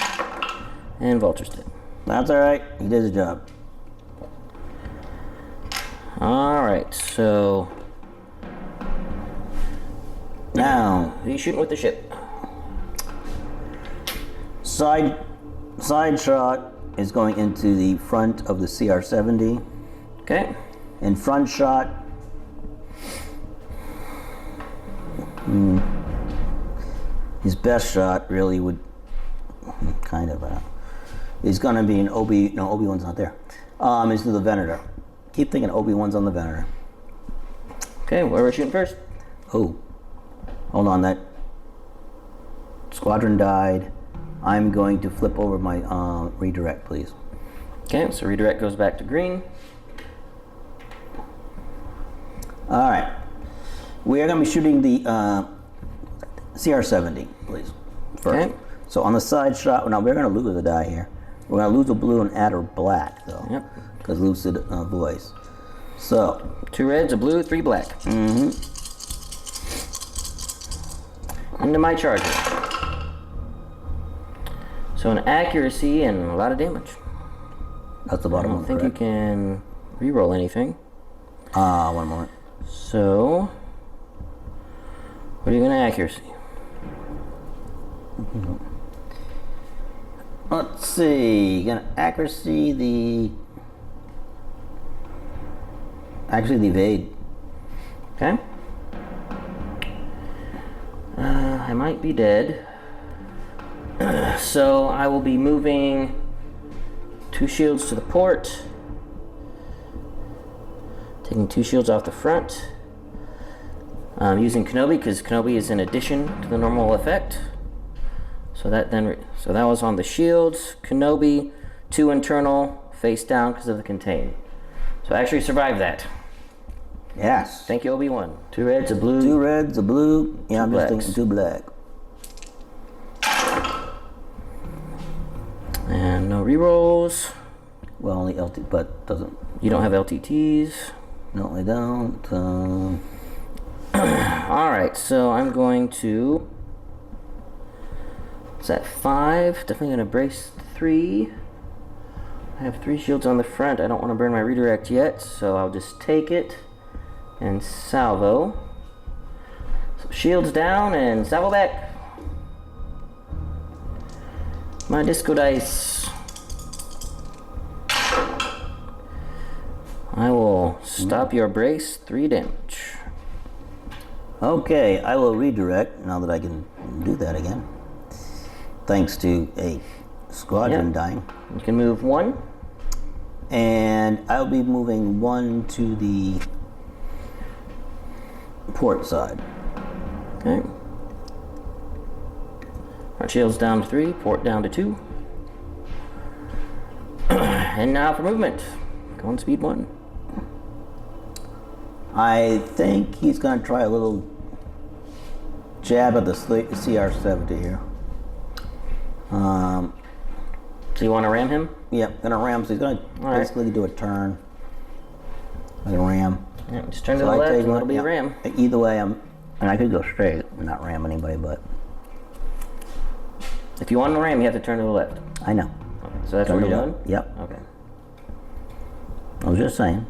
And Vulture's dead. That's alright, he did his job. Alright, so... Now, who are you shooting with the ship? side shot is going into the front of the CR-70. Okay. And front shot... his best shot really would... kind of... is going to be an Obi-Wan's not there. Is to the Venator. Keep thinking Obi-Wan's on the Venator. Okay, where are we shooting first? Oh. Hold on, that squadron died. I'm going to flip over my redirect, please. Okay, so redirect goes back to green. Alright. We are going to be shooting the CR-70, please. First. Okay. So on the side shot, now we're going to lose a die here. We're going to lose a blue and add a black, though. Yep. Because lucid voice. So. 2 reds, a blue, 3 black. Mm-hmm. Into my charger. So an accuracy and a lot of damage. That's the bottom one, I don't think correct? you can reroll anything. One moment. So, what are you going to accuracy? Let's see. Gonna accuracy the evade. Okay. I might be dead. So I will be moving 2 shields to the port. Taking 2 shields off the front. Using Kenobi because Kenobi is in addition to the normal effect. So that was on the shields. Kenobi 2 internal, face down because of the contain. So I actually survived that. Yes. Thank you, Obi-Wan. 2 reds, a blue. 2 reds, a blue. Yeah, I'm just thinking 2 black. And no rerolls. Well, only LT, but doesn't. You don't have LTTs. No, I don't. Alright, so I'm going to. It's at 5. Definitely going to brace 3. I have 3 shields on the front. I don't want to burn my redirect yet, so I'll just take it and salvo. So shields down and salvo back. My disco dice. I will stop your brace. 3 damage. Okay, I will redirect now that I can do that again. Thanks to a squadron dying. You can move 1. And I'll be moving 1 to the port side. Okay. Our shields down to 3, port down to 2. And now for movement. Go on speed 1. I think he's going to try a little jab at the CR-70 here. So you want to ram him? Yep, gonna ram. So he's gonna basically do a turn, like a ram. Yeah, just turn to the left, and it'll be a ram. Either way, and I could go straight and not ram anybody, but if you want to ram, you have to turn to the left. I know. Okay, so that's what you're doing? Yep. Okay. I was just saying.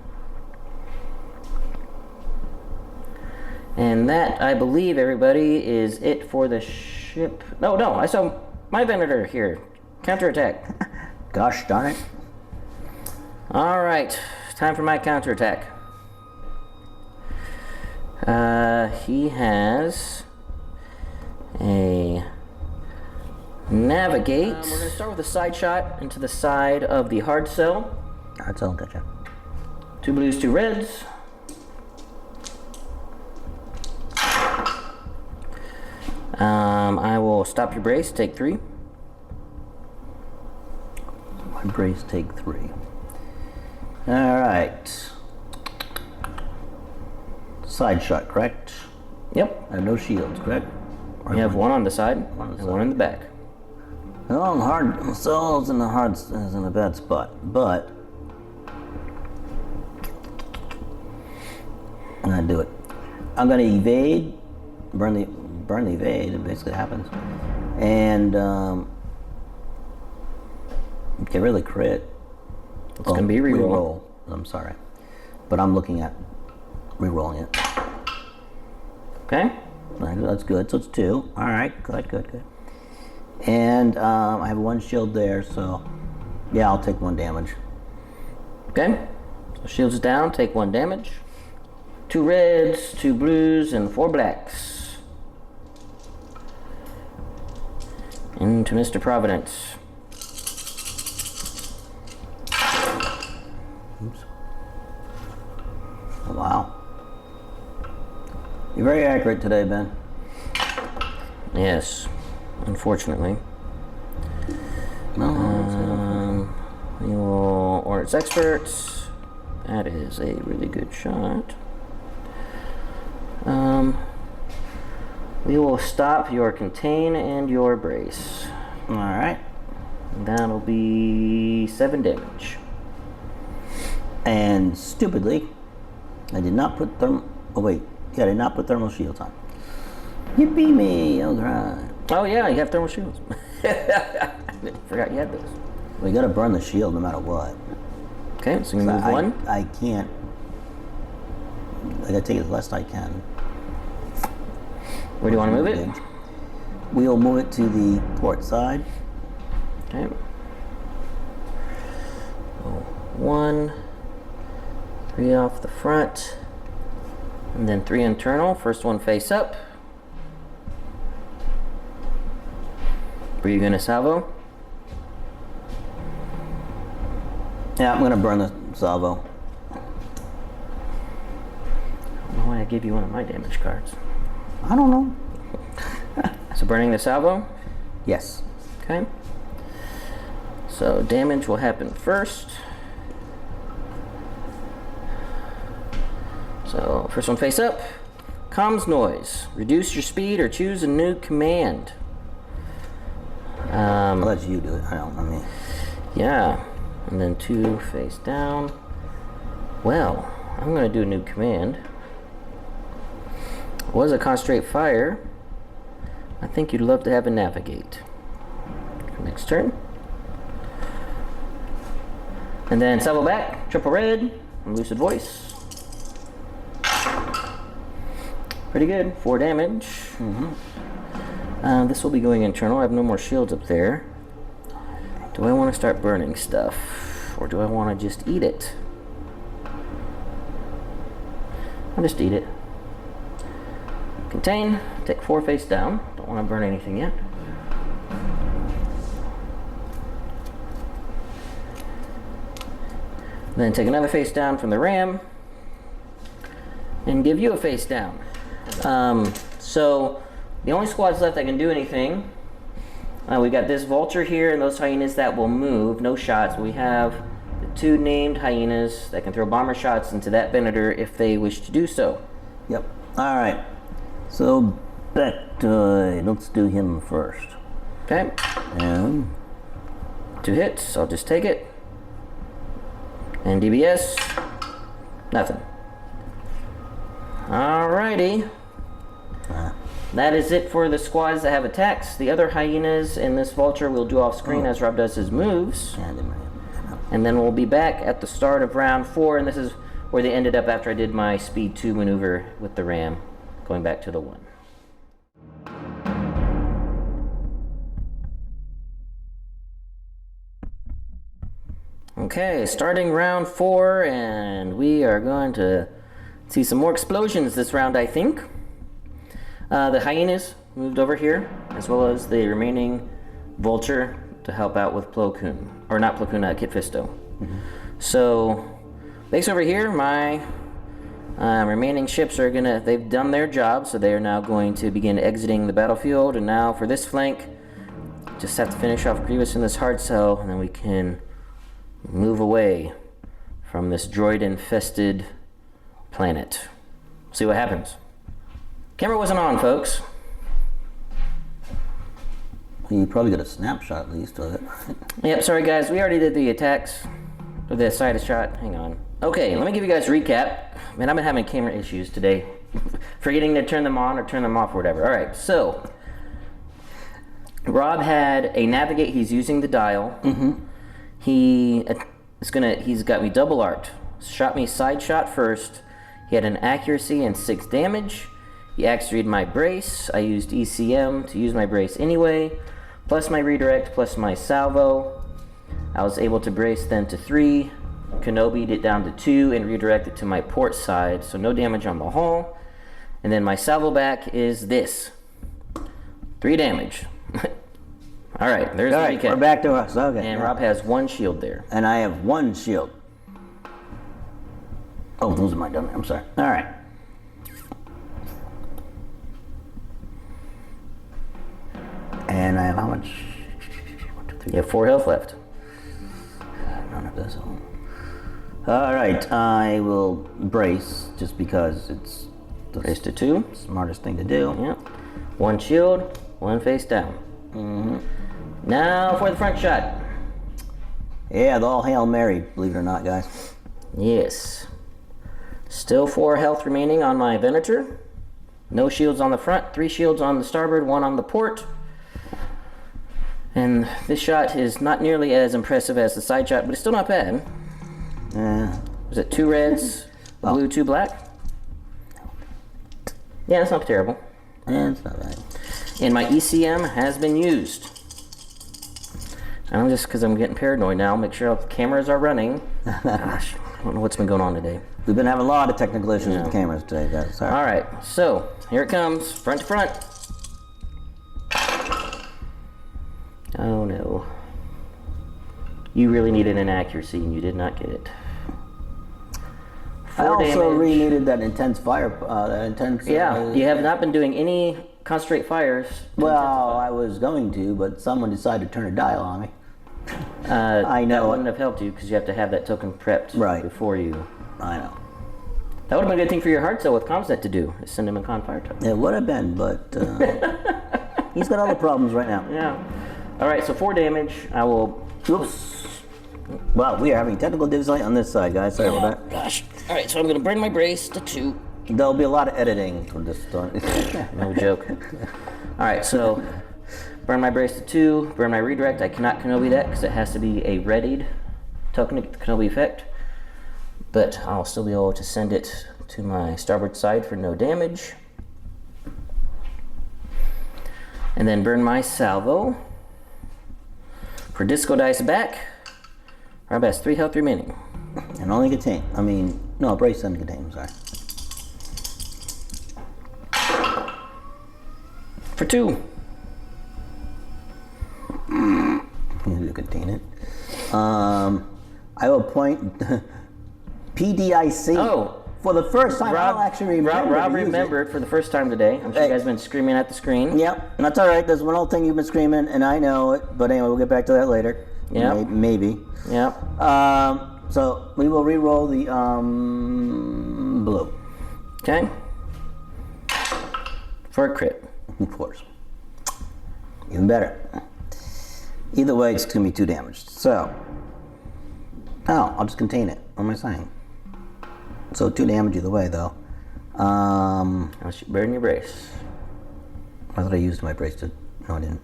And that, I believe, everybody, is it for the ship. No, I saw my Venator here. Counterattack. Gosh darn it. Alright, time for my counterattack. He has a navigate. We're going to start with a side shot into the side of the hard cell. Hard cell, gotcha. 2 blues, 2 reds. I will stop your brace, take 3. My brace, take 3. Alright. Side shot, correct? Yep. I have no shields, correct? You have 1 on the side and 1 in the back. Well, hard cells in the hard is in a bad spot, but I'm gonna do it. I'm gonna evade, burn the evade. It basically happens, and get really crit. It's gonna be reroll. I'm sorry, but I'm looking at rerolling it. Okay. That's good. So it's 2. All right. Good. And I have 1 shield there, so yeah, I'll take 1 damage. Okay. So shields down, take 1 damage. 2 reds, 2 blues, and 4 blacks. Into Mr. Providence. Oops. Oh, wow. You're very accurate today, Ben. Yes, unfortunately. We will order its experts. That is a really good shot. We will stop your contain and your brace. All right. That'll be 7 damage. And stupidly, I did not put I did not put thermal shields on. Yippee me! Oh, right. Oh yeah, you have thermal shields. Forgot you had those. We gotta burn the shield no matter what. Okay, so you move 1. I can't. I gotta take it as less I can. Where do you want to move it? We'll move it to the port side. Okay. 1, 3 off the front, and then 3 internal. First one face up. Were you gonna salvo? Yeah, I'm gonna burn the salvo. I don't know why I gave you one of my damage cards. I don't know. So burning the salvo? Yes. Okay. So damage will happen first. So first one face up. Comms noise. Reduce your speed or choose a new command. I'll let you do it. I mean. Yeah. And then 2 face down. Well, I'm going to do a new command. Was a concentrate fire. I think you'd love to have a navigate. Next turn. And then salvo back, triple red, and lucid voice. Pretty good, 4 damage. This will be going internal. I have no more shields up there. Do I want to start burning stuff? Or do I want to just eat it? I'll just eat it. Contain, take 4 face down. Don't want to burn anything yet. Then take another face down from the ram and give you a face down. So the only squads left that can do anything, we got this vulture here and those hyenas that will move, no shots. We have the 2 named hyenas that can throw bomber shots into that Venator if they wish to do so. Yep. All right. So let's do him first. Okay. And 2 hits, I'll just take it. And DBS, nothing. Alrighty. That is it for the squads that have attacks. The other hyenas and this vulture will do off screen as Rob does his moves. And then we'll be back at the start of round 4, and this is where they ended up after I did my speed 2 maneuver with the ram, going back to the 1. Okay, starting round 4, and we are going to see some more explosions this round, I think. The hyenas moved over here, as well as the remaining vulture to help out with Plo Koon. Or not Plo Koon, Kit Fisto. So, base over here, my remaining ships are they've done their job, so they are now going to begin exiting the battlefield. And now for this flank, just have to finish off Grievous in this hard cell, and then we can move away from this droid-infested planet. See what happens. Camera wasn't on, folks. you probably got a snapshot at least of it. Yep, sorry guys, we already did the attacks. Or the side shot. Hang on. Okay, let me give you guys a recap. Man, I've been having camera issues today. Forgetting to turn them on or turn them off or whatever. Alright, so Rob had a navigate, he's using the dial. He's got me double arced. Shot me side shot first. He had an accuracy and 6 damage. He activated my brace. I used ECM to use my brace anyway. Plus my redirect, plus my salvo. I was able to brace then to 3. Kenobi'd it down to 2 and redirected to my port side. So no damage on the hull. And then my salvo back is this. 3 damage. Alright, there's the recap. We're back to us. Okay. And Rob has 1 shield there. And I have 1 shield. Oh, those are my dummy. I'm sorry. Alright. And I have how much? 1, 2, 3. You have 4 health left. None of this. Alright, I will brace just because it's the Brace to 2. smartest thing to do. Yep. 1 shield, 1 face down. Now for the front shot. Yeah, the all Hail Mary, believe it or not, guys. Yes. Still 4 health remaining on my Venator. No shields on the front, 3 shields on the starboard, 1 on the port. And this shot is not nearly as impressive as the side shot, but it's still not bad. Yeah. Was it 2 reds, a blue, 2 black? Yeah, that's not terrible. Yeah, it's not bad. And my ECM has been used. I'm just because I'm getting paranoid now. Make sure all the cameras are running. Gosh, I don't know what's been going on today. We've been having a lot of technical issues with the cameras today, guys. Sorry. All right, so here it comes, front to front. Oh no. You really needed an accuracy and you did not get it. I also damage. re-needed that intense fire, Yeah, you have not been doing any concentrate fires. Well, I was going to, but someone decided to turn a dial on me. I know. That wouldn't have helped you because you have to have that token prepped before you. I know. That would have been a good thing for your hard cell with Comset to do, is send him a con fire token. It would have been, but he's got other problems right now. Yeah. Alright, so 4 damage. I will... Oops. Wow, we are having technical difficulty on this side, guys. Sorry about that. Gosh. Alright, so I'm going to burn my brace to 2. There'll be a lot of editing for this story. No joke. Alright, so burn my brace to 2, burn my redirect. I cannot Kenobi that because it has to be a readied token to get the Kenobi effect. But I'll still be able to send it to my starboard side for no damage. And then burn my salvo. For disco dice back, Rob has 3 health remaining. And only contain, no, brace doesn't contain, I'm sorry. For 2. You need to contain it. I will point PDIC. Oh. For the first time, Rob, I'll actually remember. Rob remembered for the first time today. I'm sure you guys have been screaming at the screen. Yep, and that's all right. There's one old thing you've been screaming, and I know it. But anyway, we'll get back to that later. Yeah. Maybe. Yep. So we will re-roll the blue. Okay. For a crit. Of course. Even better. Either way, it's going to be 2 damaged. So, I'll just contain it. What am I saying? So 2 damage either way, though. I'll burn your brace. I thought I used my brace to... No, I didn't.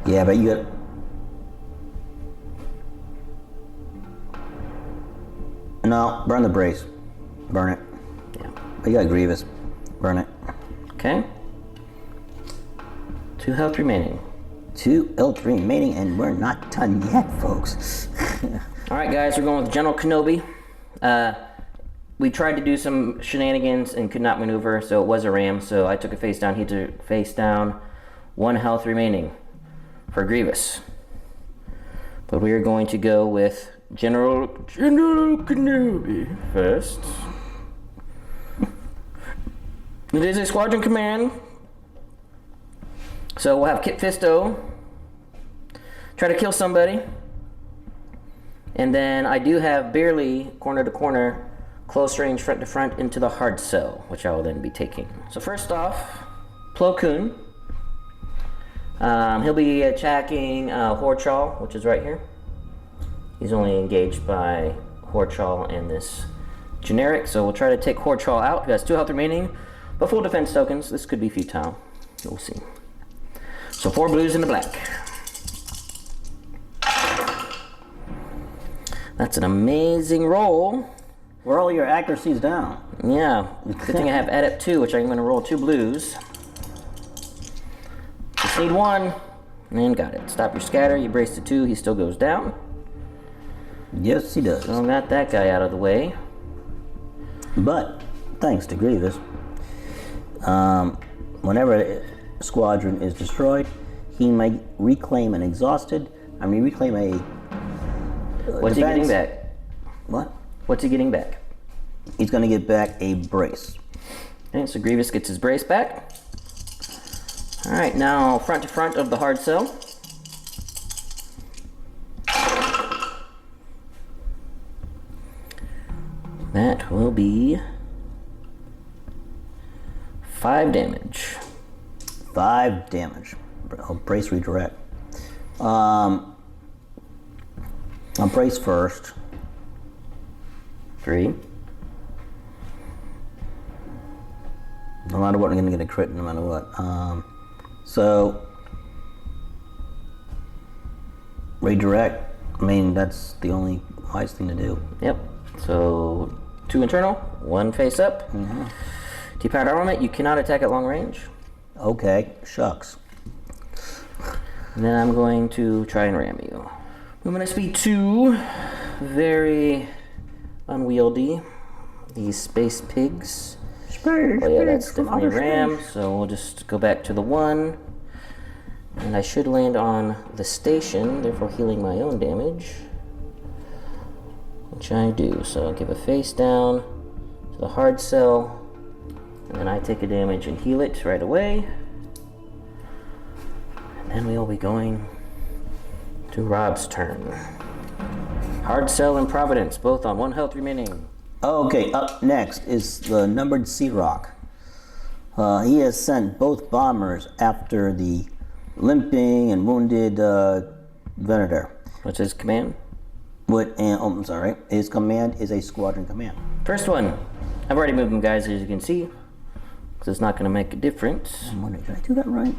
Yeah, but you got... No, burn the brace. Burn it. Yeah. But you got Grievous. Burn it. Okay. 2 health remaining. 2 health remaining, and we're not done yet, folks. Alright guys, we're going with General Kenobi. We tried to do some shenanigans and could not maneuver, so it was a ram, so I took a face down, he took face down. 1 health remaining for Grievous. But we are going to go with General Kenobi first. It is a squadron command. So we'll have Kit Fisto try to kill somebody. And then I do have barely corner to corner, close range front to front into the hard cell, which I will then be taking. So first off, Plo Koon. He'll be attacking Horchal, which is right here. He's only engaged by Horchal and this generic, so we'll try to take Horchal out. He has 2 health remaining, but full defense tokens. This could be futile. We'll see. So 4 blues and a black. That's an amazing roll. Where all your accuracy's down. Yeah, good thing I have Adept 2, which I'm going to roll 2 blues. Just need 1, and got it. Stop your scatter, you brace to 2, he still goes down. Yes, he does. So I got that guy out of the way. But, thanks to Grievous, whenever a squadron is destroyed, he might reclaim an exhausted, reclaim a What's defense. he getting back? What? What's he getting back? He's going to get back a brace. Okay, so Grievous gets his brace back. Alright, now front to front of the hard cell. That will be 5 damage. 5 damage. I'll brace redirect. I'll brace first. 3. No matter what, I'm going to get a crit no matter what. So, redirect. That's the only wise thing to do. Yep. So 2 internal, 1 face up. Depowered armament, you cannot attack at long range. Okay, shucks. And then I'm going to try and ram you. Movement speed 2, very unwieldy. These space pigs. Oh yeah, that's definitely ram, so we'll just go back to the 1. And I should land on the station, therefore healing my own damage. Which I do, so I'll give a face down to the hard cell. And then I take a damage and heal it right away. And then we will be going To Rob's turn. Hard Cell and Providence, both on 1 health remaining. Okay, up next is the numbered Sea Rock. He has sent both bombers after the limping and wounded Venator. What's his command? I'm sorry. His command is a squadron command. First one. I've already moved them, guys, as you can see. Because it's not going to make a difference. I'm wondering, did I do that right?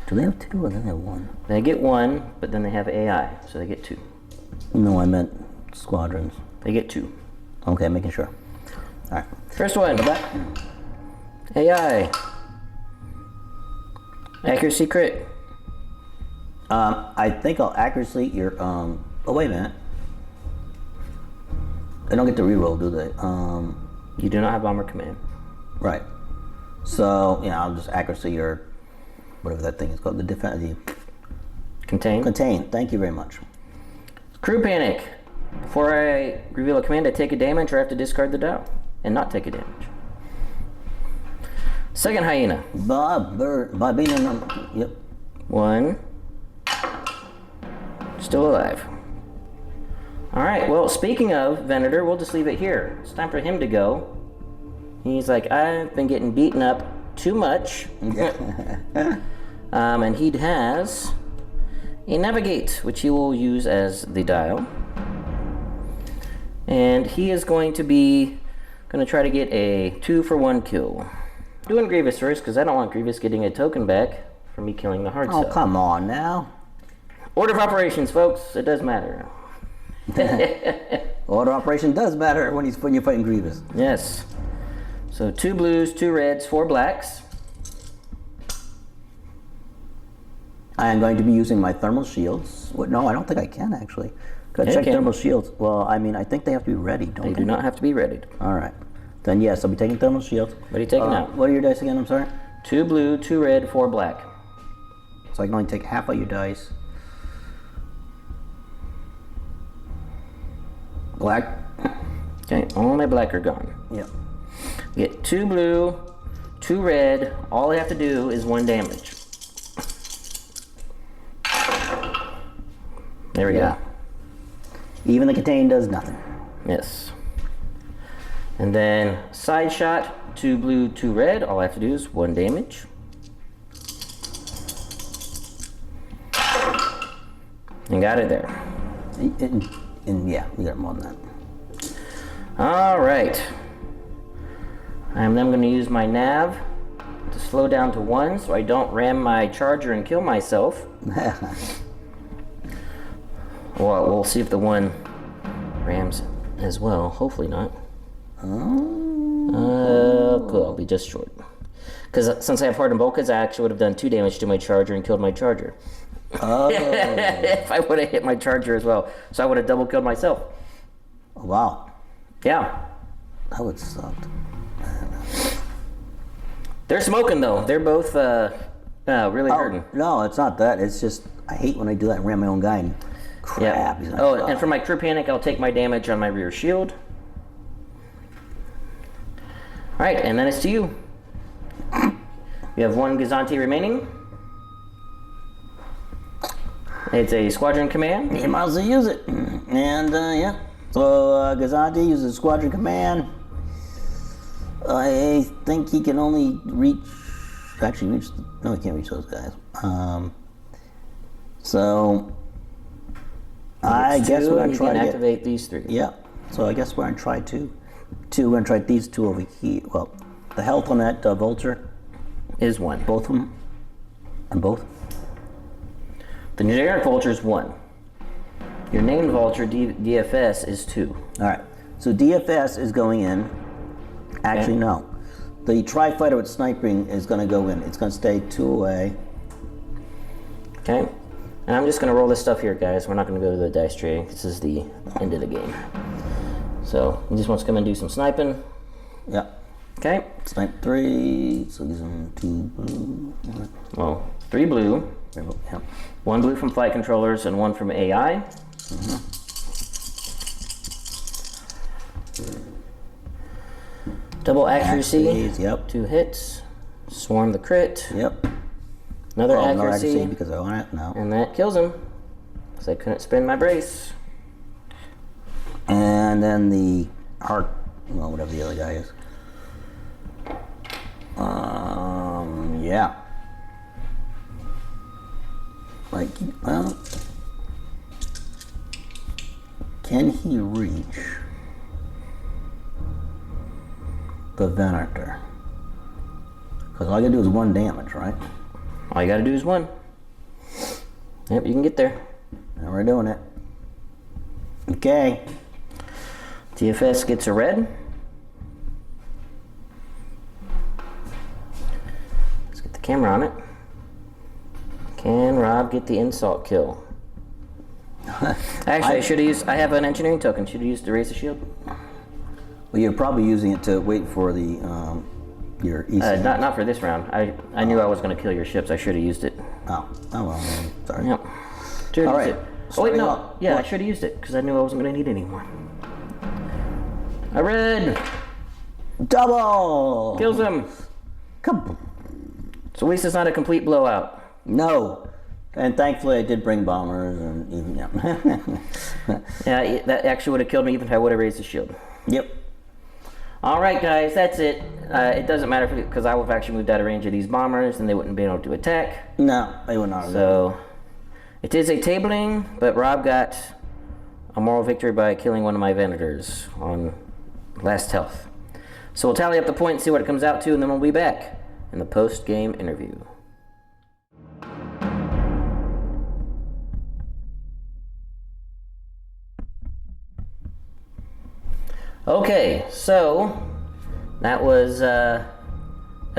Do they have 2 or do they have 1? They get 1, but then they have AI, so they get 2. No, I meant squadrons. They get 2. Okay, making sure. All right. First one. AI. Accuracy crit. I think I'll accuracy your oh wait a minute. They don't get to reroll, do they? You do not have bomber command. Right. So, I'll just accuracy your whatever that thing is called, the defense. Contain. Contain. Thank you very much. Crew panic. Before I reveal a command, I take a damage or I have to discard the dial and not take a damage. Second hyena. Yep. 1. Still alive. Alright, well, speaking of Venator, we'll just leave it here. It's time for him to go. He's like, I've been getting beaten up too much. And he has a navigate, which he will use as the dial. And he is going to try to get a 2-for-1 kill. Doing Grievous first, because I don't want Grievous getting a token back for me killing the hard cell. Oh, come on now. Order of operations, folks. It does matter. Order of operation does matter when you're fighting Grievous. Yes. So 2 blues, 2 reds, 4 blacks. I am going to be using my thermal shields. No, I don't think I can actually. Gotta check thermal shields. Well, I mean, I think they have to be ready, don't they? They do not have to be readied. All right. Then yes, I'll be taking thermal shields. What are you taking out? What are your dice again? I'm sorry. 2 blue, 2 red, 4 black. So I can only take half of your dice. Black. Okay, all my black are gone. Yep. Get 2 blue, 2 red. All I have to do is 1 damage. There we go. Even the contain does nothing. Yes. And then side shot, 2 blue, 2 red. All I have to do is 1 damage. And got it there. And yeah, we got more than that. All right. I'm then going to use my nav to slow down to 1 so I don't ram my charger and kill myself. Well, we'll see if the 1 rams as well. Hopefully not. Cool. I'll be just short. Because since I have hardened bulkheads, I actually would have done 2 damage to my charger and killed my charger. Oh. If I would have hit my charger as well. So I would have double killed myself. Wow. Yeah. That would suck. They're smoking though. They're both really hurting. No, it's not that. It's just, I hate when I do that and ram my own guy and crap. Yeah. Oh, and for my crew panic, I'll take my damage on my rear shield. Alright, and then it's to you. We have 1 Gazanti remaining. It's a squadron command. You might as well use it. And, yeah. So, Gazanti uses squadron command. I think he can only reach... Actually, no, he can't reach those guys. So... I guess we're going to try to activate these 3. Yeah. So I guess we're going to try 2. We're going to try these 2 over here. Well, the health on that vulture... is 1. Both of them? And both? The generic vulture is 1. Your named vulture, DFS, is 2. Alright. So DFS is going in. Actually, no. The tri-fighter with sniping is going to go in. It's going to stay 2 away. Okay. And I'm just going to roll this stuff here, guys. We're not going to go to the dice tray. This is the end of the game. So, he just wants to come and do some sniping. Yeah. Okay. Snipe 3. So these are 2 blue. Well, 3 blue. Yeah. 1 blue from flight controllers and 1 from AI. Double accuracy. Yep. 2 hits. Swarm the crit. Yep. Another No accuracy. accuracy because I want it now. And that kills him. because I couldn't spend my brace. And then the whatever the other guy is. Yeah. Like, well, can he reach the Venator? Because all I gotta do is 1 damage, right? All you gotta do is 1. Yep, you can get there. And we're doing it. Okay. DFS gets a red. Let's get the camera on it. Can Rob get the insult kill? Actually, I should have used. I have an engineering token. Should have used the Razor Shield. Well, you're probably using it to wait for the your EC. Not for this round. I knew I was going to kill your ships. I should have used it. Oh well. Sorry. Yep. All right. Oh wait, no. Up. Yeah, What? I should have used it because I knew I wasn't going to need it anymore. A red Double. kills him. Come. So at least it's not a complete blowout. No. And thankfully, I did bring bombers, and even Yeah, that actually would have killed me even if I would have raised the shield. Yep. All right, guys, that's it. It doesn't matter because I would have actually moved out of range of these bombers, and they wouldn't be able to attack. No, they would not. So it is a tabling, but Rob got a moral victory by killing one of my Venators on last health. So we'll tally up the points, see what it comes out to, and then we'll be back in the post-game interview. Okay, so that was a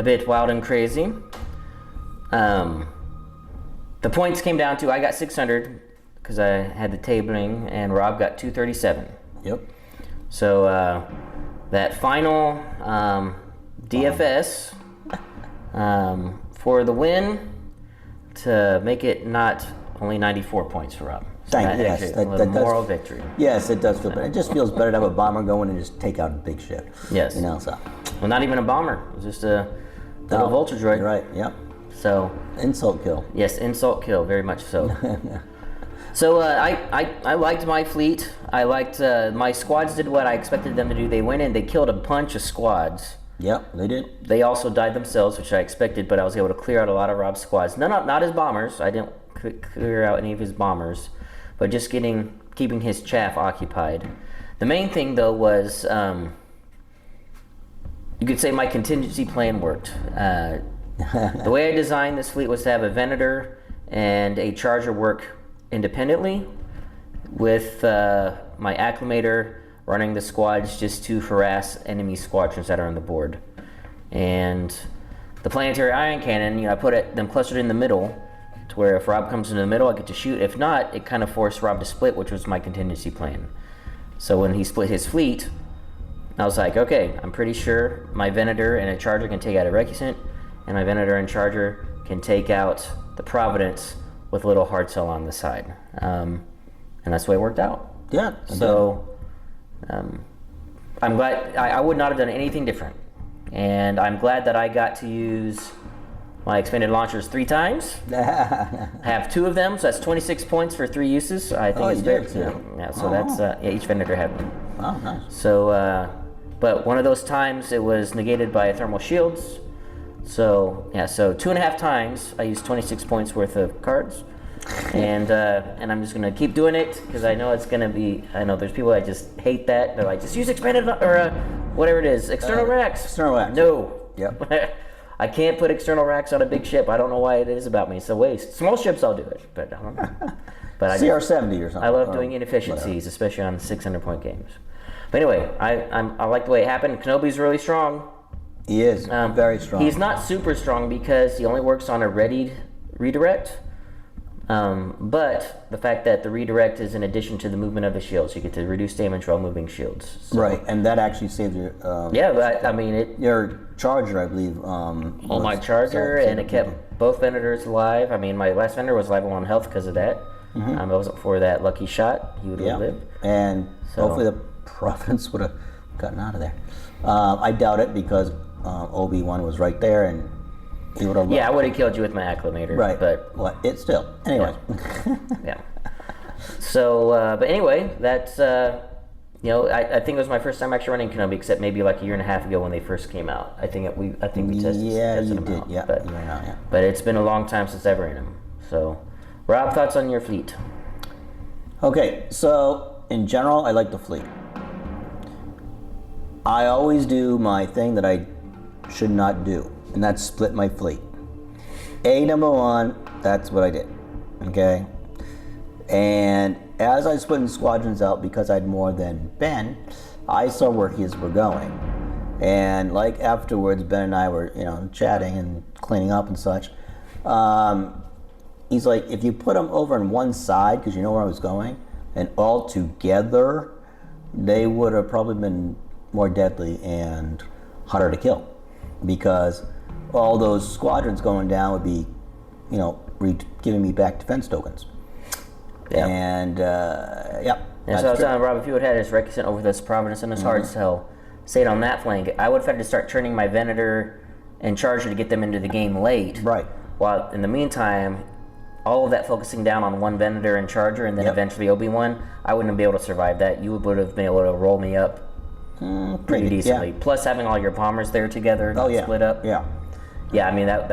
bit wild and crazy. The points came down to I got 600 because I had the tabling, and Rob got 237. Yep. So that final DFS for the win to make it not only 94 points for Rob. So Thank you. Yes, a little moral victory. Yes, it does feel better. It just feels better to have a bomber go in and just take out a big ship. Yes. You know, so. Well, not even a bomber. It was just a little vulture droid. You're right. Yep. So Insult kill. yes, insult kill, very much so. So I liked my fleet. I liked my squads did what I expected them to do. They went in, they killed a bunch of squads. Yep, they did. They also died themselves, which I expected, but I was able to clear out a lot of Rob's squads. Not his bombers. I didn't clear out any of his bombers, but just keeping his chaff occupied. The main thing though was you could say my contingency plan worked. The way I designed this fleet was to have a Venator and a Charger work independently, with my Acclimator running the squads just to harass enemy squadrons that are on the board. And the planetary ion cannon, I put them clustered in the middle, to where if Rob comes into the middle, I get to shoot. If not, it kind of forced Rob to split, which was my contingency plan. So when he split his fleet, I was like, okay, I'm pretty sure my Venator and a Charger can take out a Recusant, and my Venator and Charger can take out the Providence with a little hard cell on the side. And that's the way it worked out. Yeah. So I'm glad. I would not have done anything different. And I'm glad that I got to use my expanded launchers 3 times. I have 2 of them, so that's 26 points for 3 uses. I think it's fair. Yeah, so that's each Venator had one. Oh, nice. So, but one of those times it was negated by thermal shields. So yeah, so 2.5 times I used 26 points worth of cards, and I'm just gonna keep doing it because I know it's gonna be. I know there's people that just hate that. They're like, just use expanded or whatever it is, external racks. External racks. No. Yep. I can't put external racks on a big ship. I don't know why it is about me. It's a waste. Small ships I'll do it, but I don't know. But CR70 or something. I love doing inefficiencies, especially on 600-point games. But anyway, I like the way it happened. Kenobi's really strong. He is very strong. He's not super strong because he only works on a readied redirect. But the fact that the redirect is in addition to the movement of the shields, you get to reduce damage while moving shields. So. Right, and that actually saves your. Yeah, but I mean your Charger, I believe. My Charger, and it kept both Venators alive. I mean, my last Venator was alive on 1 health because of that. Mm-hmm. It wasn't for that lucky shot, he would have lived. And hopefully the Providence would have gotten out of there. I doubt it because Obi-Wan was right there, and he would have. Yeah, I would have killed you with my Acclimator. Right, but well, it's still anyway. Yeah. So, but anyway, that's I think it was my first time actually running Kenobi, except maybe like a year and a half ago when they first came out. I think we tested them out. Yeah, but, you went out, yeah. But it's been a long time since I've ran them. So, Rob, thoughts on your fleet? Okay, so in general, I like the fleet. I always do my thing that I should not do, and that's split my fleet. Number one, that's what I did. Okay? And as I was putting squadrons out, because I had more than Ben, I saw where his were going. And like afterwards, Ben and I were, chatting and cleaning up and such. He's like, if you put them over on one side, because you know where I was going, and all together, they would have probably been more deadly and harder to kill. Because all those squadrons going down would be, giving me back defense tokens. Yeah. And, yeah. And so I was telling Rob, if you would have had his Recusant over this Providence and his hard cell, stayed on that flank, I would have had to start turning my Venator and Charger to get them into the game late. Right. While in the meantime, all of that focusing down on one Venator and Charger and then eventually Obi-Wan, I wouldn't be able to survive that. You would have been able to roll me up pretty decently. Yeah. Plus having all your bombers there together, split up. Yeah. Yeah, I mean, that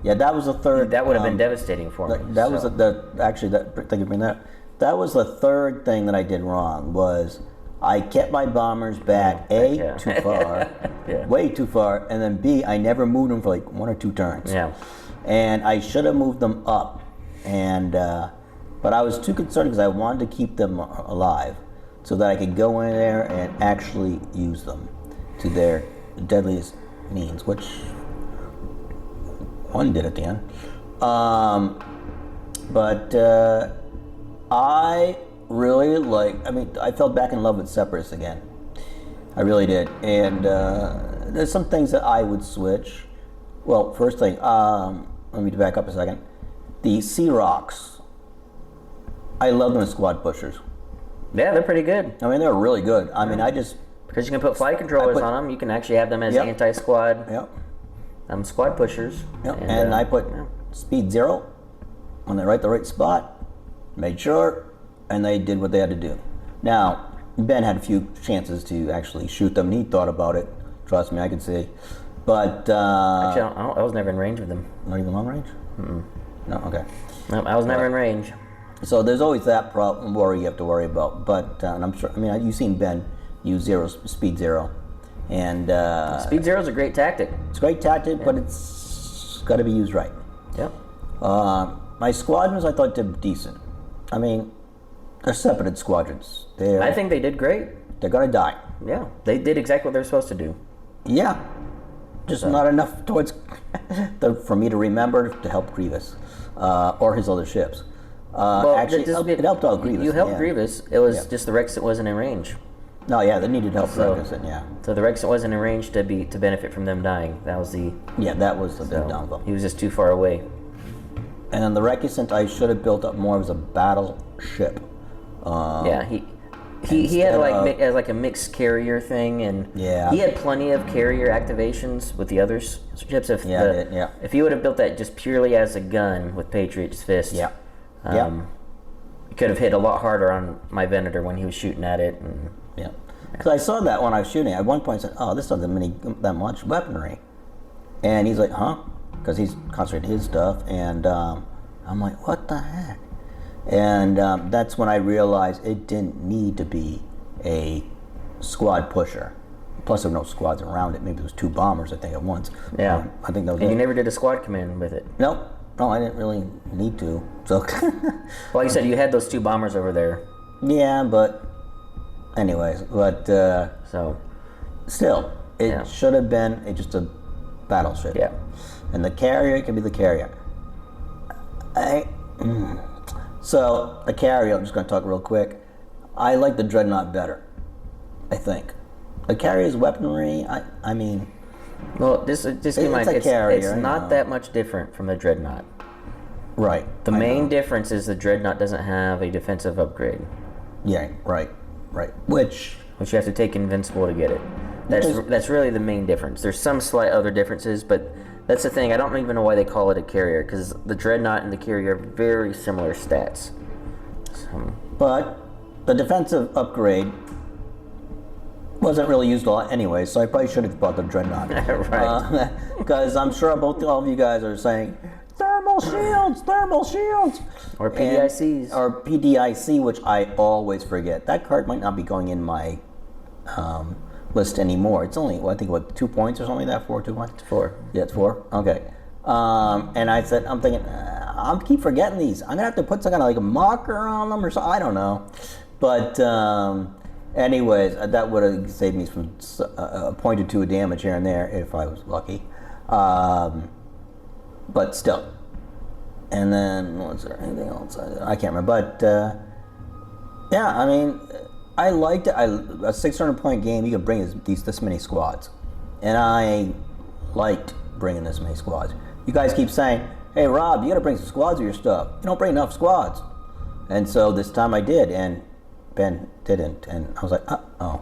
Yeah, that was the third. That would have been devastating for me. That was thank you for bringing that. That was the third thing that I did wrong. Was I kept my bombers back too far, way too far, and then B, I never moved them for like 1 or 2 turns. Yeah. And I should have moved them up, and but I was too concerned because I wanted to keep them alive, so that I could go in there and actually use them to their deadliest means, which one did at the end. But I really I fell back in love with Separatists again. I really did. And there's some things that I would switch. Well, first thing, let me back up a second. The Sea Rocks, I love them as squad pushers. Yeah, they're pretty good. I mean, they're really good. I mean, because you can put flight controllers on them, you can actually have them as anti-squad. Yep. Squad pushers. Yep. And I put speed 0 when they're the right spot, made sure, and they did what they had to do. Now, Ben had a few chances to actually shoot them, and he thought about it. Trust me, I can see. But actually, I was never in range with them. Not even long range? Mm-mm. No, okay. No, I was never in range. So there's always that worry you have to worry about. But and I'm sure. I mean, you've seen Ben use speed 0, and speed 0 is a great tactic. It's a great tactic, but it's got to be used right. Yep. My squadrons, I thought, did decent. I mean, they're separated squadrons. I think they did great. They're gonna die. Yeah, they did exactly what they're supposed to do. Yeah, just not enough towards for me to remember to help Grievous or his other ships. Actually, it helped out Grievous. You helped Grievous. It was just the Recusant wasn't in range. No, yeah, they needed help. Recusant, yeah. So the Recusant wasn't in range to benefit from them dying. That was the big downfall. He was just too far away. And then the Recusant, I should have built up more as a battleship. He had like a mixed carrier thing, and he had plenty of carrier activations with the other ships. If he would have built that just purely as a gun with Patriot's Fist, he could have hit a lot harder on my Venator when he was shooting at it. Because I saw that when I was shooting. At one point, I said, "Oh, this doesn't that much weaponry," and he's like, "Huh?" Because he's concentrating his stuff, and I'm like, "What the heck?" And that's when I realized it didn't need to be a squad pusher. Plus, there were no squads around it. Maybe it was 2 bombers, I think, at once. Yeah. I think that was And you never did a squad command with it? Nope. No, I didn't really need to. So. Well, you said you had those 2 bombers over there. Yeah, but anyways, so still, it should have been just a battleship. Yeah. And the carrier can be the carrier. So, the carrier, I'm just going to talk real quick. I like the Dreadnought better, I think. The carrier's weaponry, I mean... Well, just keep in mind, it's not that much different from the Dreadnought. Right. The main difference is the Dreadnought doesn't have a defensive upgrade. Yeah, right. Which you have to take Invincible to get it. That's really the main difference. There's some slight other differences, but... That's the thing, I don't even know why they call it a carrier, because the Dreadnought and the carrier are very similar stats. But the defensive upgrade wasn't really used a lot anyway, so I probably should have bought the Dreadnought. Right. Because I'm sure all of you guys are saying, thermal shields, thermal shields. Or PDICs. Or PDIC, which I always forget. That card might not be going in my list anymore. It's only, I think, 2 points or something like that? 4, 2 points? 4. Yeah, it's 4? Okay. And I'm thinking, I'll keep forgetting these. I'm going to have to put some kind of like a marker on them or something. I don't know. But anyways, that would have saved me from a point or two of damage here and there if I was lucky. But still. And then, was there anything else? I can't remember. But yeah, I mean, I liked it. A 600-point game, you could bring this many squads. And I liked bringing this many squads. You guys keep saying, hey, Rob, you got to bring some squads of your stuff. You don't bring enough squads. And so this time I did, and Ben didn't. And I was like, oh.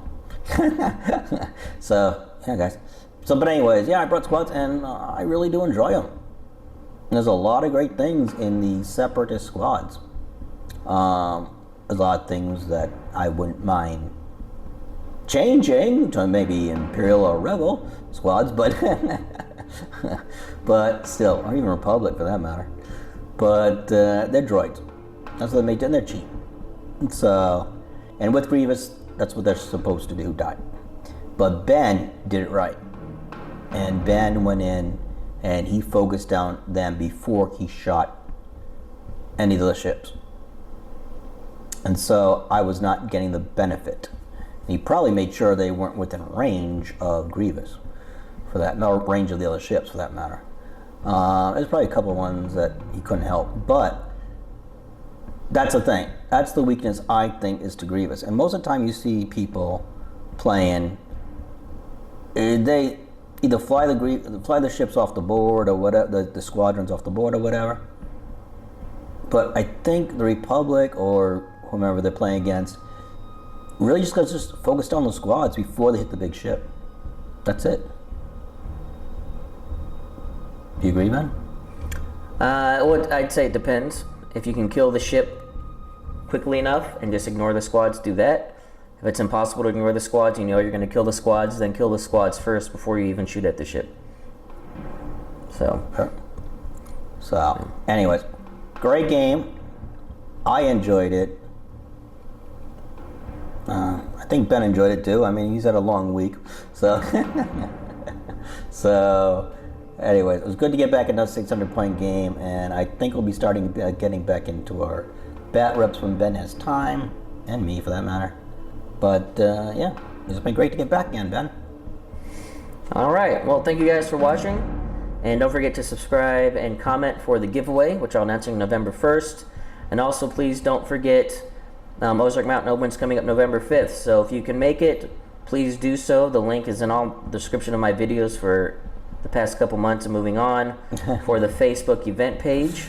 So, yeah, guys. So, but anyways, yeah, I brought squads, and I really do enjoy them. There's a lot of great things in the Separatist squads. A lot of things that I wouldn't mind changing to maybe Imperial or Rebel squads, but but still, or even Republic for that matter. But they're droids. That's what they made, and they're cheap. So, and with Grievous, that's what they're supposed to do, die. But Ben did it right. And Ben went in and he focused down them before he shot any of the ships. And so I was not getting the benefit. He probably made sure they weren't within range of Grievous, for that, no range of the other ships for that matter. There's probably a couple of ones that he couldn't help, but that's the thing. That's the weakness, I think, is to Grievous. And most of the time you see people playing, they either fly the ships off the board or whatever, the squadrons off the board or whatever. But I think the Republic or whomever they're playing against really just goes just focus on the squads before they hit the big ship. That's it. Do you agree, man? Well, I'd say it depends. If you can kill the ship quickly enough and just ignore the squads, do that. If it's impossible to ignore the squads, you know you're going to kill the squads, then kill the squads first before you even shoot at the ship. So, anyways, great game. I enjoyed it. I think Ben enjoyed it too. I mean, he's had a long week, so so. Anyways, it was good to get back another 600-point game, and I think we'll be starting getting back into our bat reps when Ben has time, and me for that matter. But yeah, it's been great to get back again, Ben. All right. Well, thank you guys for watching, and don't forget to subscribe and comment for the giveaway, which I'll announce on November 1st. And also, please don't forget Ozark Mountain Open's coming up November 5th. So if you can make it, please do so. The link is in all the description of my videos for the past couple months and moving on for the Facebook event page.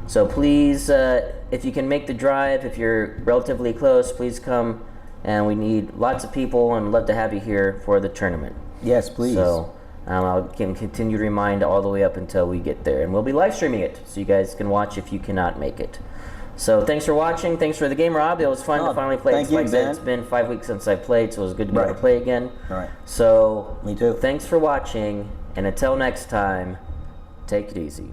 So please, if you can make the drive, if you're relatively close, please come. And we need lots of people, and love to have you here for the tournament. Yes, please. So I'll continue to remind all the way up until we get there. And we'll be live streaming it, so you guys can watch if you cannot make it. So thanks for watching. Thanks for the game, Rob. It was fun to finally play. Thank you, like I said, Ben. it's been 5 weeks since I played, so it was good to be able to play again. All right. So Me too. thanks for watching, and until next time, take it easy.